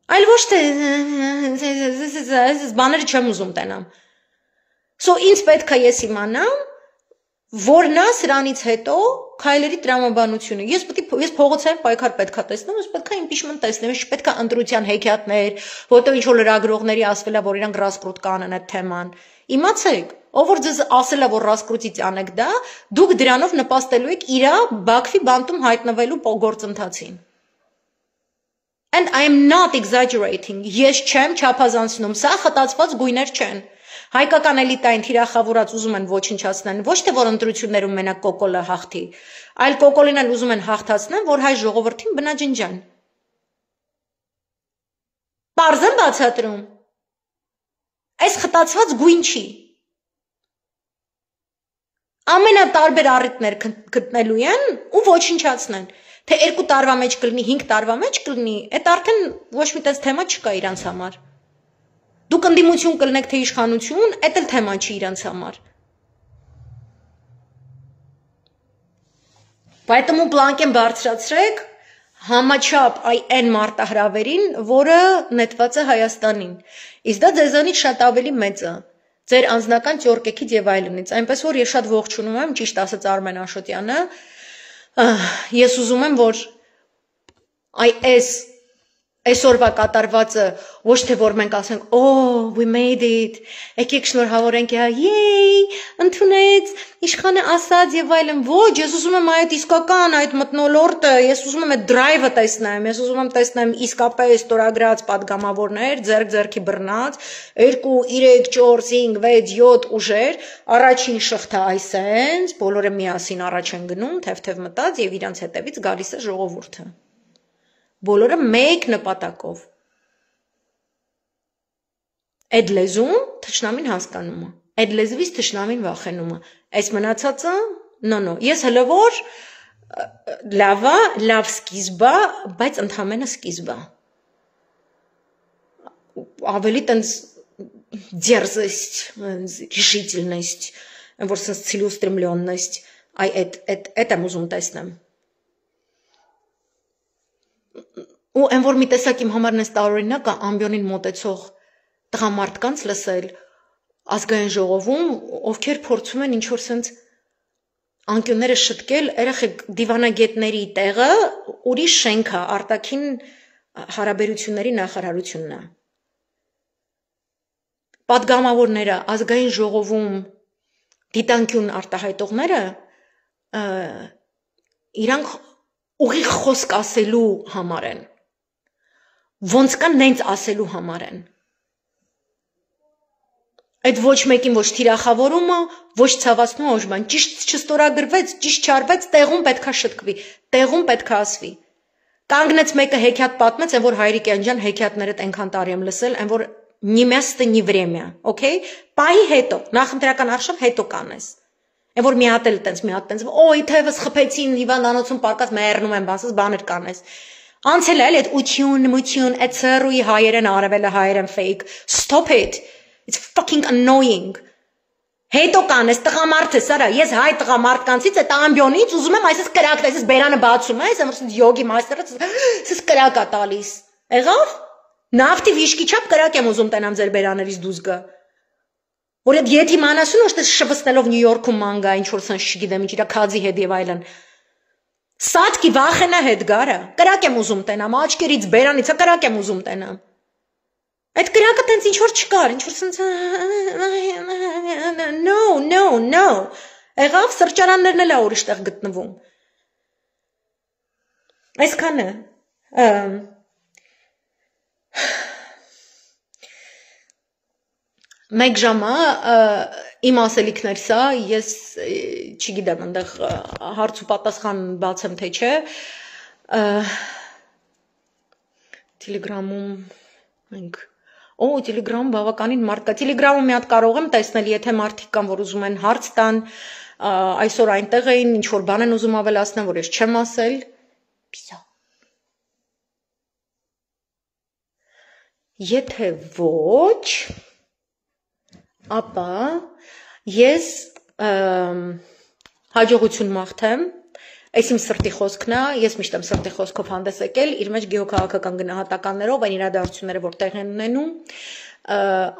Այլ ոչ թե բաները չեմ ուզում տենամ։ So ինձ պետք է ես իմանամ, որ նա սրանից հետո քայլերի տրամաբանությունը։ Ես փողոցային պայքար պետք է տեսնեմ, ես պետք է impeachment տեսնեմ, ես պետք է ընտրության հեքիաթներ, որտեղ ինչ որ լրագրողների ասվել է, որ իրանք ռասկրուտ կանեն այդ թեման։ Իմացեք, ով որ ձեզ ասել է, որ ռասկրուտից անեք դա, դուք դրանով նպաստելու եք իր Բաքվի բանտում հայտնվելու գործընթացին։ And I am not exaggerating. Ես չեմ չափազանցնում, սա խտացված գույներ չեն։ Հայկական էլիտային թիրախավորած ուզում են ոչնչացնեն, ոչ թե որ ընտրություններում մենակ կոկոլը հաղթի, այլ կոկոլին էլ ուզում են հաղթացնեն, որ հայ ժողովրդին բնաջնջան։ Պարզ եմ բացատրում։ Այս խտացված գույն չի։ Ամենատարբեր առիթներ գտնելու են ու ոչնչացնեն։ Թե 2 տարվա մեջ կլինի, 5 տարվա մեջ կլինի, այդ արդեն ոչ մի տես թեմա չկա իրանց համար։ Դուք ընդդիմություն կլնեք թե իշխանություն, այդ էլ թեմա չի իրանց համար։ Поэтому բլանկեն բարձրացրեք համաչափ այն մարտահրավերին, որը նետված է Հայաստանին։ Իսկ դա ձեզանից շատ ավելի մեծ է։ Ձեր անձնական ճորկեքից եւ այլնից, այնպես որ ես շատ ողջունում եմ, ճիշտ ասած Արմեն Աշոտյանը, ես ուզում եմ, որ այսօրվա կատարվածը ոչ թե որ մենք ասենք, oh, we made it, եկեք շնորհավորենք, yay, ընդունեց, իշխանը ասած եւ այլն, ոչ, ես ուզում եմ այդ իսկական, այդ մթնոլորտը, ես ուզում եմ այդ drive-ը տեսնեմ, ես ուզում եմ տեսնեմ իսկապես ստորագրած падգամավորներ, ձեռքի բռնած, 2, 3, 4, 5, 6, 7 ուժեր, առաջին շղթա այսենց, բոլորը միասին առաջ են գնում, թեթև մտած եւ իրանց հետևից գալիս է ժողովուրդը։ Բոլորը մեկ նպատակով։ Այդ լեզուն թշնամին հասկանում է, այդ լեզվից թշնամին վախենում է, այս մնացածը, no, ես հələ որ լավ սկիզբ է, բայց ընդհանրապես սկիզբ է։ Ավելի տենց дерзость, решительность, որ sense целеустремленность, այդ եմ ուզում տեսնեմ։ Ու այն որ մի տեսակ իմ համար նես տարօրինակ է ամբիոնին մոտեցող տղամարդկանց լսել ազգային ժողովում, ովքեր փորձում են ինչ-որ sense անկյունները շտկել, երեխեք դիվանագետների տեղը ուրիշ շենք է, արտաքին հարաբերությունների նախարարությունն է։ Պատգամավորները ազգային ժողովում դիտանկյուն արտահայտողները իրանք ուղիղ խոսք ասելու համար են, ոնց կան նենց ասելու համար են, այդ ոչ մեկին ոչ թիրախավորումը, ոչ ցավացնում, ոչ բան, ճիշտ չստորագրվեց, ճիշտ չարվեց, տեղում պետքա շտկվի, տեղում պետքա ասվի, կանգնեց մեկը հեքիաթ պատմեց, այն որ Հայրիկյան ջան հեքիաթներդ այնքան տարի եմ լսել, այն որ ни место, ни время, okay, պահի հետո, նախընտրական արշավ հետո կանես, Այն որ մի հատ էլ տենց, օй թևս խփեցին հիվանդանոցում պարկած մեռնում են, բասս բաներ կանես։ Անցել է այդ ուչյուն, մուչյուն, այդ սրուի հայերեն արևելը հայերեն fake. Stop it. It's fucking annoying. Հետո կանես տղամարդ ես, արա, ես հայ տղամարդկանցից այդ ամբիոնից ուզում եմ այսպես կրակն, այսպես բերանը բացում ես, ամրոց յոգի մաստերը, այսպես կրակ է տալիս։ Եղավ։ Նավթի վիշկի չափ կրակ եմ ուզում տենամ ձեր բերաներից դուրս գա։ Որ այդ եթի մանասուն ոչ թե շվստելով Նյու Յորքում մանգա, ինչ որ սենց չգիտեմ, ինչ իրա քաձի հետ եւ այլն։ Սատկի վախենա հետ գարա, կրակ եմ ուզում տենամ, աչքերից բերանից կրակ եմ ուզում տենամ։ Այդ կրակը տենց ինչ որ չկար, ինչ որ սենց No. Եղավ սրճարաններն էլ ուրիշ տեղ գտնվում։ Այսքանը Մեկ ժամը իմ ասելիքներ սա, ես չգիտեմ, այնտեղ հարց ու պատասխան բացեմ թե չէ, Տելեգրամում մենք, Տելեգրամում բավականին մարդ կա, Տելեգրամում մի հատ կարող եմ տեսնել, եթե մարդիկ կան, որ ուզում են հարց տան, այսօր այնտեղ էին, ինչ որ բան են ուզում ավելացնել, որ ես չեմ ասել, պիսա։ Եթե ոչ, ապա ես հաջողություն մաղթեմ, այս իմ սրտի խոսքն է, ես միշտ եմ սրտի խոսքով հանդես եկել, իր մեջ գեոքաղաքական գնահատականներով այն իրադարձությունները, որ տեղ են ունենում,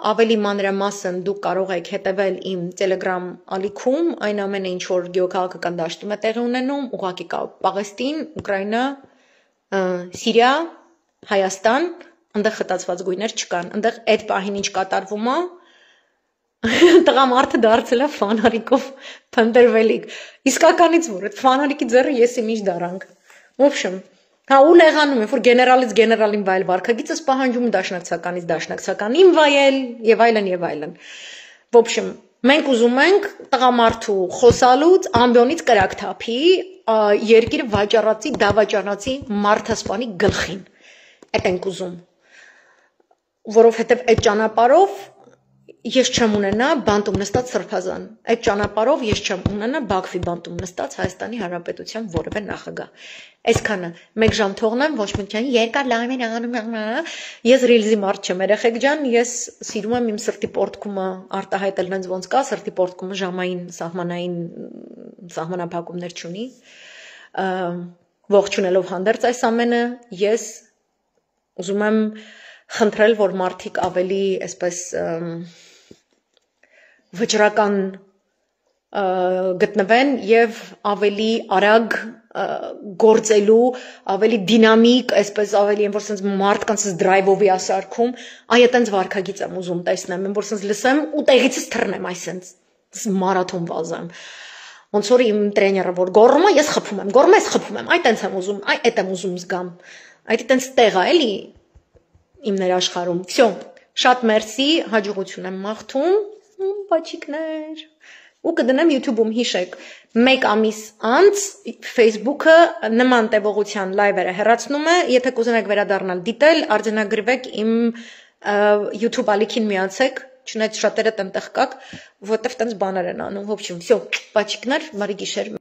ավելի մանրամասն դուք կարող եք հետևել իմ Telegram ալիքում, այն ամենը ինչ որ գեոքաղաքական դաշտում է տեղի ունենում, ուղղակի կա Պաղեստին, Ուկրաինա, Սիրիա, Հայաստան, այնտեղ խտացված գույներ չկան, այնտեղ այդ պահին ինչ կատարվում է տղամարդը դարձել է ֆանարիկով փնտրվելիք, իսկականից որ այդ ֆանարիկի ձեռը ես իմիջ դարանք, ոբշմ, հա ու լեղանում է, որ գեներալից գեներալին վայել վարկագիծս պահանջում դաշնակցականից դաշնակցականին վայել և այլն, ոբշմ, մենք ուզում ենք տղամարդու խոսալուց ամբյոնից կրակ թափի երկիրը վաճառացի, դավաճառացի մարդասպանի գլխին, այդ ենք ուզում, որովհետև այդ ճանապարհով ես չեմ ունենա բանտում նստած սրբազան, այդ ճանապարհով ես չեմ ունենա Բաքվի բանտում նստած Հայաստանի Հանրապետության որևէ նախագահ, այսքանը, մեկ ժամ թողնեմ, ոչ մի չան, երկար լայմեն անում, ես ռիլզի մարդ չեմ, երեխեք ջան, ես սիրում եմ իմ սրտի պորտկումը արտահայտել նենց ոնց կա, սրտի պորտկումը ժամային, սահմանային սահմանափակումներ չունի, ողջունելով հանդերձ այս ամենը, ես ուզում եմ խնդրել, որ մարդիկ ավելի այսպես վճռական գտնվեն եւ ավելի արագ գործելու, ավելի դինամիկ, այսպես ավելի են որ sense մարդկանց դրայվովի ասարքում, այ այտենց վարքագիծ եմ ուզում տեսնեմ, որ sense լսեմ ու տեղիցս թռնեմ, այսպես մարաթոն վազեմ։ Ոնց որ իմ տրեյները որ գոռում է, ես խփում եմ, գոռում ես խփում եմ, այ տենց եմ ուզում, այ այդ եմ ուզում զգամ։ Այդ տենց տեղ է էլի իմ ներաշխարհում։ Всё, շատ մերսի, հաջողություն եմ մաղթում, բաչիկներ։ Ու կդնեմ YouTube-ում հիշեք 1 ամիս անց Facebook-ը նման տևողության լայվերը հեռացնում է, եթե կուզենաք վերադառնալ դիտել, արձանագրվեք իմ YouTube ալիքին միացեք, չնայած շատերը տենտեղ կաք, որտեվ տենց բաներ են անում, в общем, всё, բաչիկներ, բարի գիշեր։